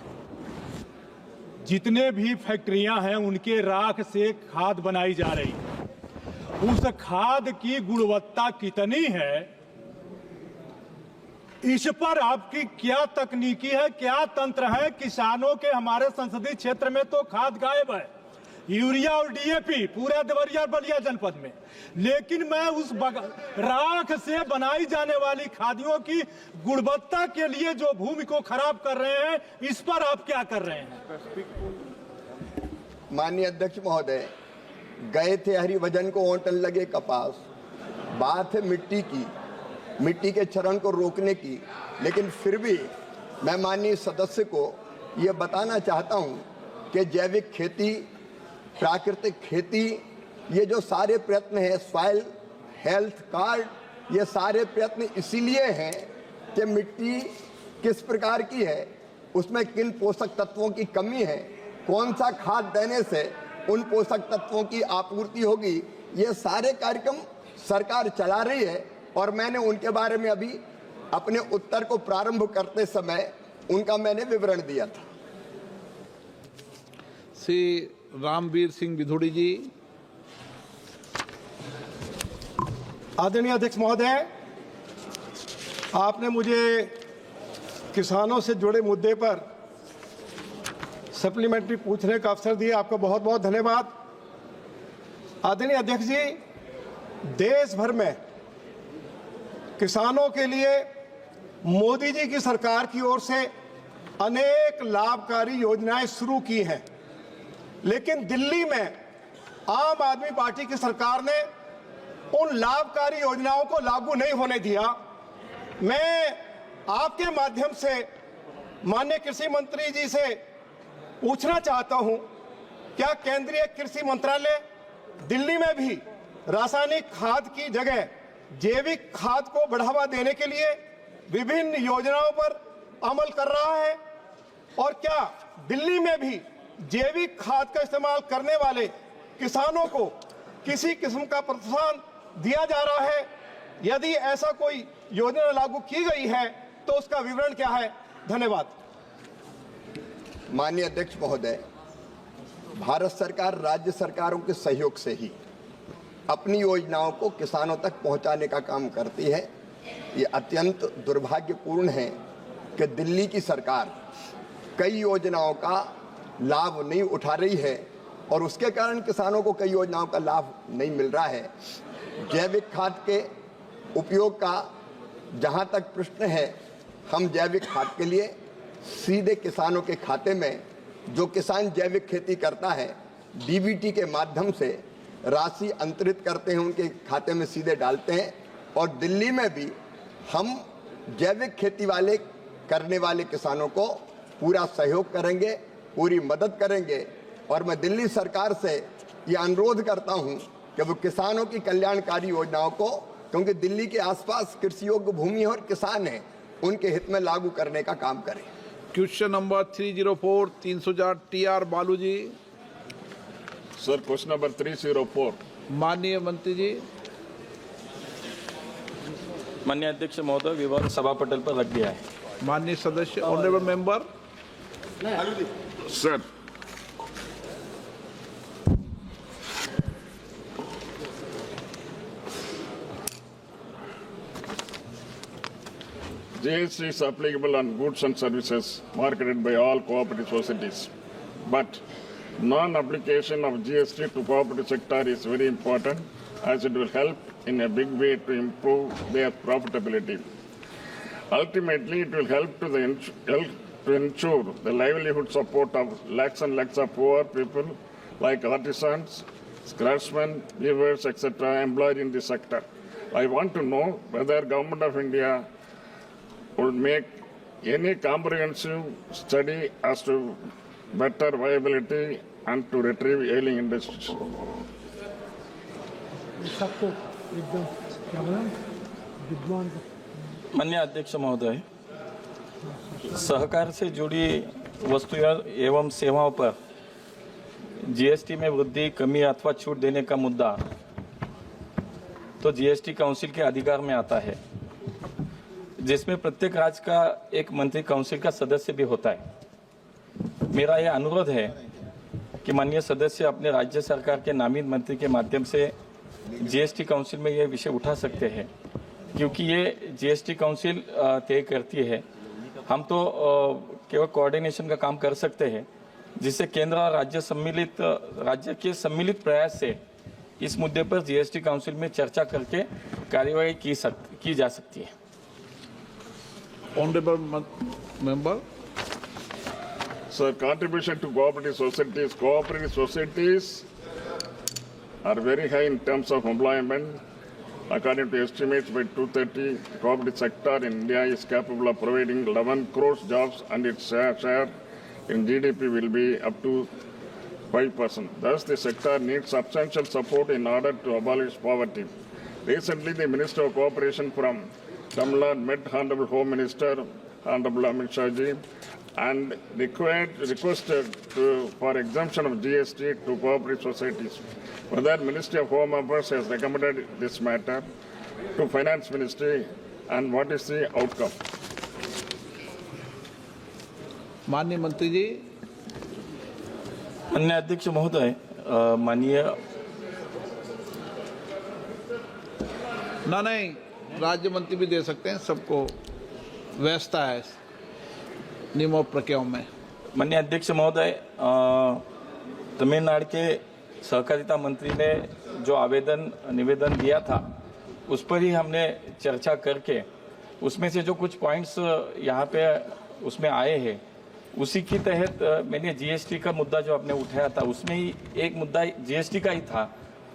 L: जितने भी फैक्ट्रियां हैं उनके राख से खाद बनाई जा रही है। उस खाद की गुणवत्ता कितनी है इस पर आपकी क्या तकनीकी है, क्या तंत्र है? किसानों के हमारे संसदीय क्षेत्र में तो खाद गायब है, यूरिया और डीएपी पूरा देवरिया बलिया जनपद में, लेकिन मैं उस राख से बनाई जाने वाली खादियों की गुणवत्ता के लिए जो भूमि को खराब कर रहे हैं, इस पर आप क्या कर रहे हैं?
B: माननीय अध्यक्ष महोदय, गए थे हरिभजन को ओंटन लगे कपास, बात है मिट्टी के क्षरण को रोकने की, लेकिन फिर भी मैं माननीय सदस्य को ये बताना चाहता हूँ कि जैविक खेती, प्राकृतिक खेती, ये जो सारे प्रयत्न हैं, सॉइल हेल्थ कार्ड, ये सारे प्रयत्न इसीलिए हैं कि मिट्टी किस प्रकार की है, उसमें किन पोषक तत्वों की कमी है, कौन सा खाद देने से उन पोषक तत्वों की आपूर्ति होगी, ये सारे कार्यक्रम सरकार चला रही है। और मैंने उनके बारे में अभी अपने उत्तर को प्रारंभ करते समय उनका मैंने विवरण दिया था।
A: श्री रामवीर सिंह विधुड़ी जी।
M: आदरणीय अध्यक्ष महोदय, आपने मुझे किसानों से जुड़े मुद्दे पर सप्लीमेंट्री पूछने का अवसर दिया, आपका बहुत बहुत धन्यवाद। आदरणीय अध्यक्ष जी, देश भर में किसानों के लिए मोदी जी की सरकार की ओर से अनेक लाभकारी योजनाएं शुरू की हैं, लेकिन दिल्ली में आम आदमी पार्टी की सरकार ने उन लाभकारी योजनाओं को लागू नहीं होने दिया। मैं आपके माध्यम से माननीय कृषि मंत्री जी से पूछना चाहता हूं, क्या केंद्रीय कृषि मंत्रालय दिल्ली में भी रासायनिक खाद की जगह जैविक खाद को बढ़ावा देने के लिए विभिन्न योजनाओं पर अमल कर रहा है? और क्या दिल्ली में भी जैविक खाद का इस्तेमाल करने वाले किसानों को किसी किस्म का प्रोत्साहन दिया जा रहा है? यदि ऐसा कोई योजना लागू की गई है तो उसका विवरण क्या है? धन्यवाद।
B: माननीय अध्यक्ष महोदय, भारत सरकार राज्य सरकारों के सहयोग से ही अपनी योजनाओं को किसानों तक पहुंचाने का काम करती है। ये अत्यंत दुर्भाग्यपूर्ण है कि दिल्ली की सरकार कई योजनाओं का लाभ नहीं उठा रही है और उसके कारण किसानों को कई योजनाओं का लाभ नहीं मिल रहा है। जैविक खाद के उपयोग का जहां तक प्रश्न है, हम जैविक खाद के लिए सीधे किसानों के खाते में, जो किसान जैविक खेती करता है, डीबीटी के माध्यम से राशि अंतरित करते हैं, उनके खाते में सीधे डालते हैं। और दिल्ली में भी हम जैविक खेती करने वाले किसानों को पूरा सहयोग करेंगे, पूरी मदद करेंगे। और मैं दिल्ली सरकार से ये अनुरोध करता हूं कि वो किसानों की कल्याणकारी योजनाओं को, क्योंकि दिल्ली के आसपास कृषि योग्य भूमि और किसान हैं, उनके हित में लागू करने का काम करें।
A: क्वेश्चन नंबर 304 304 TR बालू जी।
F: Sir, question number 304।
A: माननीय मंत्री जी।
N: माननीय अध्यक्ष महोदय, विभाग सभा पटल पर रख दिया है।
A: माननीय सदस्य, honourable member.
F: Sir, GST is applicable on goods and services marketed by all cooperative societies, but non-application of GST to cooperative sector is very important, as it will help in a big way to improve their profitability. Ultimately, it will help to ensure the livelihood support of lakhs and lakhs of poor people like artisans, craftsmen, weavers, etc., employed in this sector. I want to know whether Government of India would make any comprehensive study as to better viability and to retrieve ailing industries.
N: माननीय अध्यक्ष महोदय, सहकार से जुड़ी वस्तुओं एवं सेवाओं पर GST में वृद्धि, कमी अथवा छूट देने का मुद्दा तो जीएसटी काउंसिल के अधिकार में आता है, जिसमें प्रत्येक राज्य का एक मंत्री काउंसिल का सदस्य भी होता है। मेरा यह अनुरोध है कि माननीय सदस्य अपने राज्य सरकार के नामित मंत्री के माध्यम से जीएसटी काउंसिल में यह विषय उठा सकते हैं क्योंकि ये जीएसटी काउंसिल तय करती है। हम तो केवल कोऑर्डिनेशन का काम कर सकते हैं, जिससे केंद्र और राज्य के सम्मिलित प्रयास से इस मुद्दे पर जीएसटी काउंसिल में चर्चा करके कार्यवाही की जा सकती है।
A: Honorable member.
F: So contribution to cooperative societies are very high in terms of employment. According to estimates, by 2030, cooperative sector in India is capable of providing 11 crores jobs, and its share in GDP will be up to 5%. Thus, the sector needs substantial support in order to abolish poverty. Recently, the Minister of Cooperation from Tamil Nadu met Honorable Home Minister, Honorable Amit Shah ji, and requested for exemption of GST to cooperative societies. For that, Ministry of Home Affairs has recommended this matter to Finance Ministry, and what is the outcome?
A: माननीय मंत्री जी।
N: माननीय अध्यक्ष महोदय, माननीय
A: नहीं, राज्य मंत्री भी दे सकते हैं, सबको व्यवस्था है नियमों प्रक्रियाओं में।
N: माननीय अध्यक्ष महोदय, तमिलनाडु के सहकारिता मंत्री ने जो निवेदन दिया था, उस पर ही हमने चर्चा करके उसमें से जो कुछ पॉइंट्स यहाँ पे उसमें आए हैं, उसी के तहत मैंने जीएसटी का मुद्दा जो आपने उठाया था, उसमें ही एक मुद्दा जीएसटी का ही था,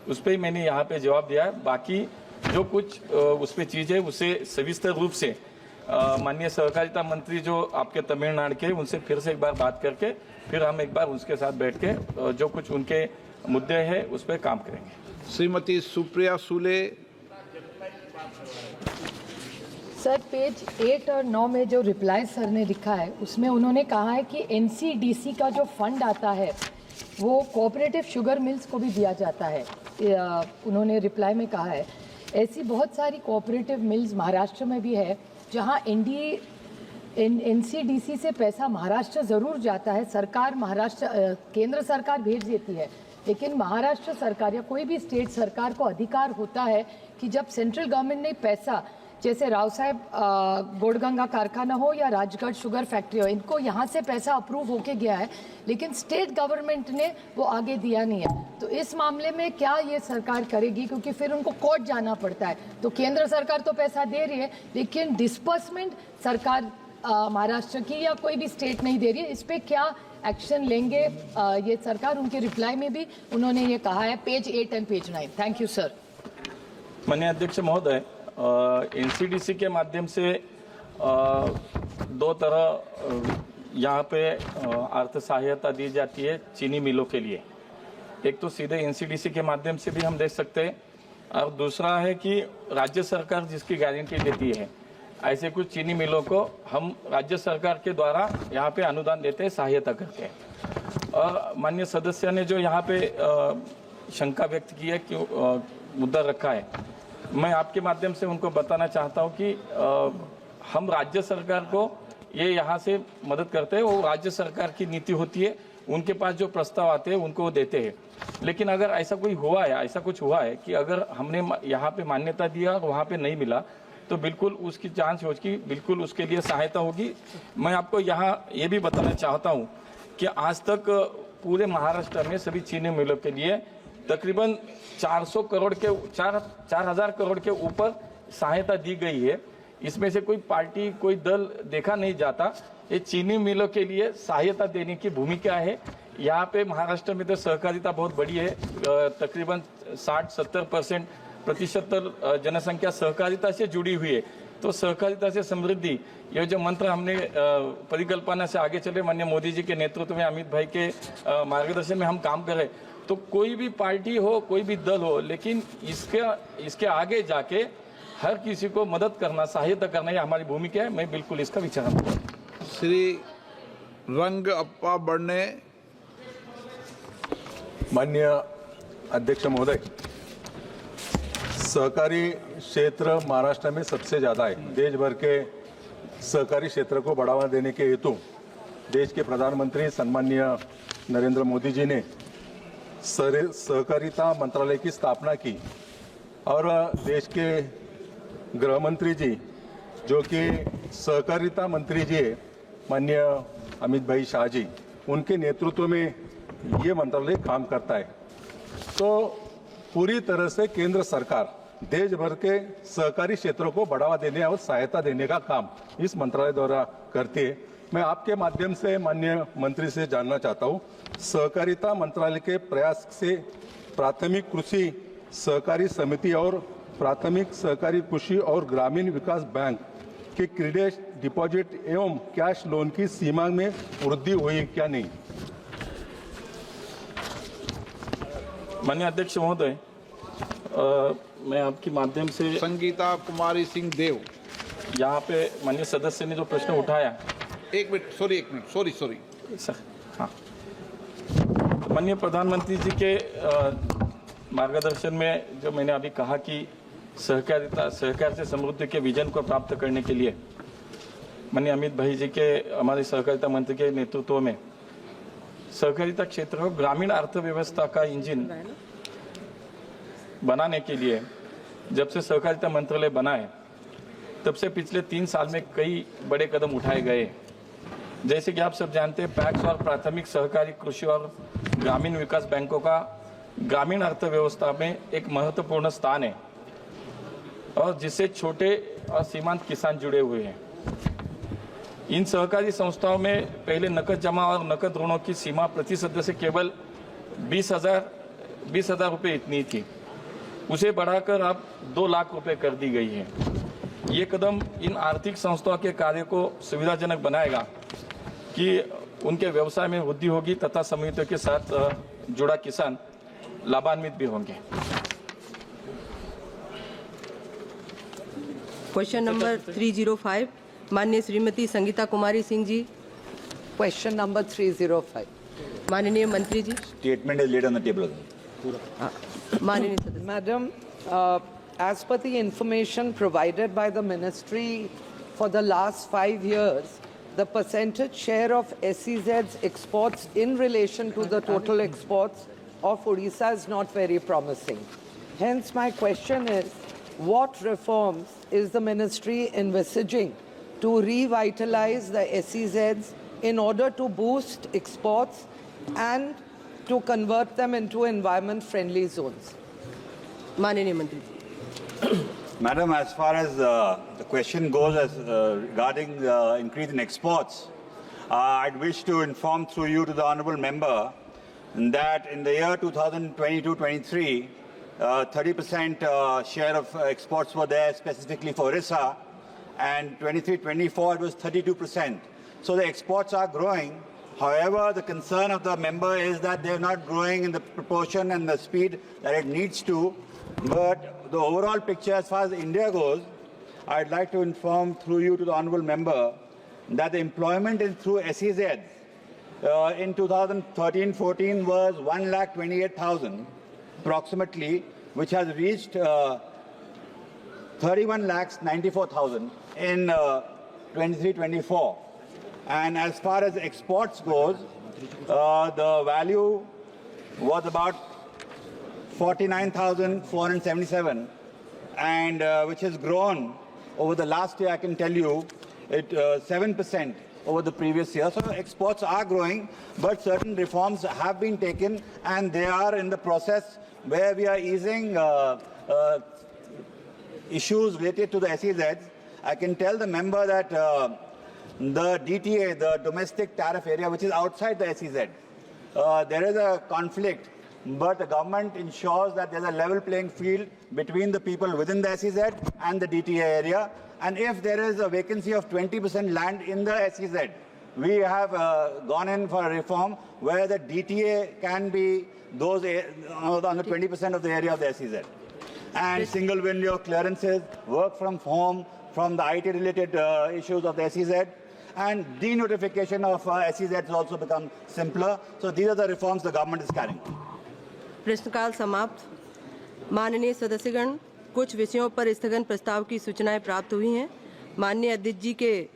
N: उस पर ही मैंने यहाँ पे जवाब दिया है। बाकी जो कुछ उसमें चीज़ है, उसे सविस्तर रूप से माननीय सहकारिता मंत्री जो आपके तमिलनाडु के, उनसे फिर से एक बार बात करके फिर हम एक बार उसके साथ बैठ के जो कुछ उनके मुद्दे हैं उस पर काम करेंगे।
A: श्रीमती सुप्रिया सूले।
O: सर, पेज 8 और 9 में जो रिप्लाई सर ने लिखा है, उसमें उन्होंने कहा है कि एनसीडीसी का जो फंड आता है वो कोऑपरेटिव शुगर मिल्स को भी दिया जाता है। उन्होंने रिप्लाई में कहा है ऐसी बहुत सारी कोऑपरेटिव मिल्स महाराष्ट्र में भी है जहां एनसीडीसी से पैसा महाराष्ट्र ज़रूर जाता है, सरकार केंद्र सरकार भेज देती है, लेकिन महाराष्ट्र सरकार या कोई भी स्टेट सरकार को अधिकार होता है कि जब सेंट्रल गवर्नमेंट ने पैसा, जैसे राव साहब गोडगंगा कारखाना हो या राजगढ़ शुगर फैक्ट्री हो, इनको यहाँ से पैसा अप्रूव होके गया है, लेकिन स्टेट गवर्नमेंट ने वो आगे दिया नहीं है। तो इस मामले में क्या ये सरकार करेगी, क्योंकि फिर उनको कोर्ट जाना पड़ता है। तो केंद्र सरकार तो पैसा दे रही है, लेकिन डिस्बर्समेंट सरकार महाराष्ट्र की या कोई भी स्टेट नहीं दे रही है। इस पर क्या एक्शन लेंगे ये सरकार? उनके रिप्लाई में भी उन्होंने ये कहा है, page 8 and page 9। Thank you sir.
N: माननीय अध्यक्ष महोदय, एनसीडीसी के माध्यम से दो तरह यहाँ पे अर्थ सहायता दी जाती है चीनी मिलों के लिए। एक तो सीधे एनसीडीसी के माध्यम से भी हम दे सकते हैं, और दूसरा है कि राज्य सरकार जिसकी गारंटी देती है, ऐसे कुछ चीनी मिलों को हम राज्य सरकार के द्वारा यहाँ पे अनुदान देते हैं, सहायता करते हैं। और माननीय सदस्य ने जो यहाँ पे शंका व्यक्त की है, क्यों मुद्दा रखा है, मैं आपके माध्यम से उनको बताना चाहता हूं कि हम राज्य सरकार को ये यहाँ से मदद करते हैं। वो राज्य सरकार की नीति होती है, उनके पास जो प्रस्ताव आते हैं उनको वो देते हैं। लेकिन अगर ऐसा कोई हुआ है, ऐसा कुछ हुआ है कि अगर हमने यहाँ पे मान्यता दिया और वहाँ पे नहीं मिला, तो बिल्कुल उसकी जांच होगी, बिल्कुल उसके लिए सहायता होगी। मैं आपको यहाँ ये भी बताना चाहता हूँ कि आज तक पूरे महाराष्ट्र में सभी चीनी मिलों के लिए तकरीबन 400 करोड़ के 4,000 करोड़ के ऊपर सहायता दी गई है। इसमें से कोई पार्टी, कोई दल देखा नहीं जाता। ये चीनी मिलों के लिए सहायता देने की भूमिका है। यहाँ पे महाराष्ट्र में तो सहकारिता बहुत बड़ी है, तकरीबन 60-70% जनसंख्या सहकारिता से जुड़ी हुई है। तो सहकारिता से समृद्धि, ये जो मंत्र हमने परिकल्पना से आगे चले, माननीय मोदी जी के नेतृत्व में, अमित भाई के मार्गदर्शन में हम काम कर रहे। तो कोई भी पार्टी हो, कोई भी दल हो, लेकिन इसके आगे जाके हर किसी को मदद करना, सहायता करना, ये हमारी भूमिका है। मैं बिल्कुल इसका विचार करूँगा।
A: श्री रंगअप्पा बड़ने।
P: माननीय अध्यक्ष महोदय, सहकारी क्षेत्र महाराष्ट्र में सबसे ज़्यादा है। देश भर के सहकारी क्षेत्र को बढ़ावा देने के हेतु देश के प्रधानमंत्री सम्माननीय नरेंद्र मोदी जी ने सहकारिता मंत्रालय की स्थापना की और देश के गृह मंत्री जी, जो कि सहकारिता मंत्री जी है, माननीय अमित भाई शाह जी, उनके नेतृत्व में ये मंत्रालय काम करता है। तो पूरी तरह से केंद्र सरकार देश भर के सहकारी क्षेत्रों को बढ़ावा देने और सहायता देने का काम इस मंत्रालय द्वारा करती है। मैं आपके माध्यम से माननीय मंत्री से जानना चाहता हूँ, सहकारिता मंत्रालय के प्रयास से प्राथमिक कृषि सहकारी समिति और प्राथमिक सहकारी कृषि और ग्रामीण विकास बैंक के क्रेडिट डिपॉजिट एवं कैश लोन की सीमा में वृद्धि हुई क्या नहीं?
N: माननीय अध्यक्ष महोदय, मैं आपके माध्यम से
A: संगीता कुमारी सिंह देव,
N: यहाँ पे माननीय सदस्य ने जो प्रश्न उठाया,
A: एक मिनट सॉरी
N: सर, हाँ, तो माननीय प्रधानमंत्री जी के मार्गदर्शन में जो मैंने अभी कहा कि सहकार से समृद्धि के विजन को प्राप्त करने के लिए माननीय अमित भाई जी के, हमारे सहकारिता मंत्री के नेतृत्व में सहकारिता क्षेत्र को ग्रामीण अर्थव्यवस्था का इंजन बनाने के लिए जब से सहकारिता मंत्रालय बना है तब से पिछले 3 साल में कई बड़े कदम उठाए गए। जैसे कि आप सब जानते हैं, पैक्स और प्राथमिक सहकारी कृषि और ग्रामीण विकास बैंकों का ग्रामीण अर्थव्यवस्था में एक महत्वपूर्ण स्थान है और जिससे छोटे और सीमांत किसान जुड़े हुए हैं। इन सहकारी संस्थाओं में पहले नकद जमा और नकद ऋणों की सीमा प्रति सदस्य केवल 20,000 रुपये इतनी थी, उसे बढ़ाकर अब 2 लाख रुपए कर दी गई है। ये कदम इन आर्थिक संस्थाओं के कार्य को सुविधाजनक बनाएगा कि उनके व्यवसाय में वृद्धि होगी तथा समितियों के साथ जुड़ा किसान लाभान्वित भी होंगे।
Q: क्वेश्चन नंबर 305, माननीय श्रीमती संगीता कुमारी सिंह जी।
R: क्वेश्चन नंबर 305,
Q: माननीय मंत्री जी।
S: Statement is laid on the table.
Q: माननीय सदस्य।
R: Madam, as per the information provided by the ministry for the last 5 years, the percentage share of SEZ's exports in relation to the total exports of Odisha is not very promising. Hence, my question is, what reforms is the ministry envisaging to revitalize the SEZs in order to boost exports and to convert them into environment-friendly zones?
Q: माननीय मंत्री जी।
S: Madam, as far as the question goes regarding the increase in exports, I'd wish to inform through you to the honourable member that in the year 2022-23, 30% share of exports were there specifically for Orissa, and 23-24 it was 32%. So the exports are growing. However, the concern of the member is that they're not growing in the proportion and the speed that it needs to. But the overall picture as far as India goes, I'd like to inform through you to the honourable member that the employment through SEZ in 2013-14 was 1,28,000 approximately, which has reached 31,94,000 in 23-24. And as far as exports goes, the value was about 49,477, and which has grown over the last year. I can tell you, it 7% over the previous year. So exports are growing, but certain reforms have been taken, and they are in the process where we are easing issues related to the SEZs. I can tell the member that the DTA, the domestic tariff area, which is outside the SEZ, there is a conflict, but the government ensures that there's a level playing field between the people within the SEZ and the DTA area. And if there is a vacancy of 20% land in the SEZ, we have gone in for a reform where the DTA can be those on the 20% of the area of the SEZ. And single window clearances, work from home, from the IT-related issues of the SEZ, and denotification of SEZ has also become simpler. So these are the reforms the government is carrying.
Q: प्रश्नकाल समाप्त। माननीय सदस्यगण, कुछ विषयों पर स्थगन प्रस्ताव की सूचनाएं प्राप्त हुई हैं। माननीय अध्यक्ष जी के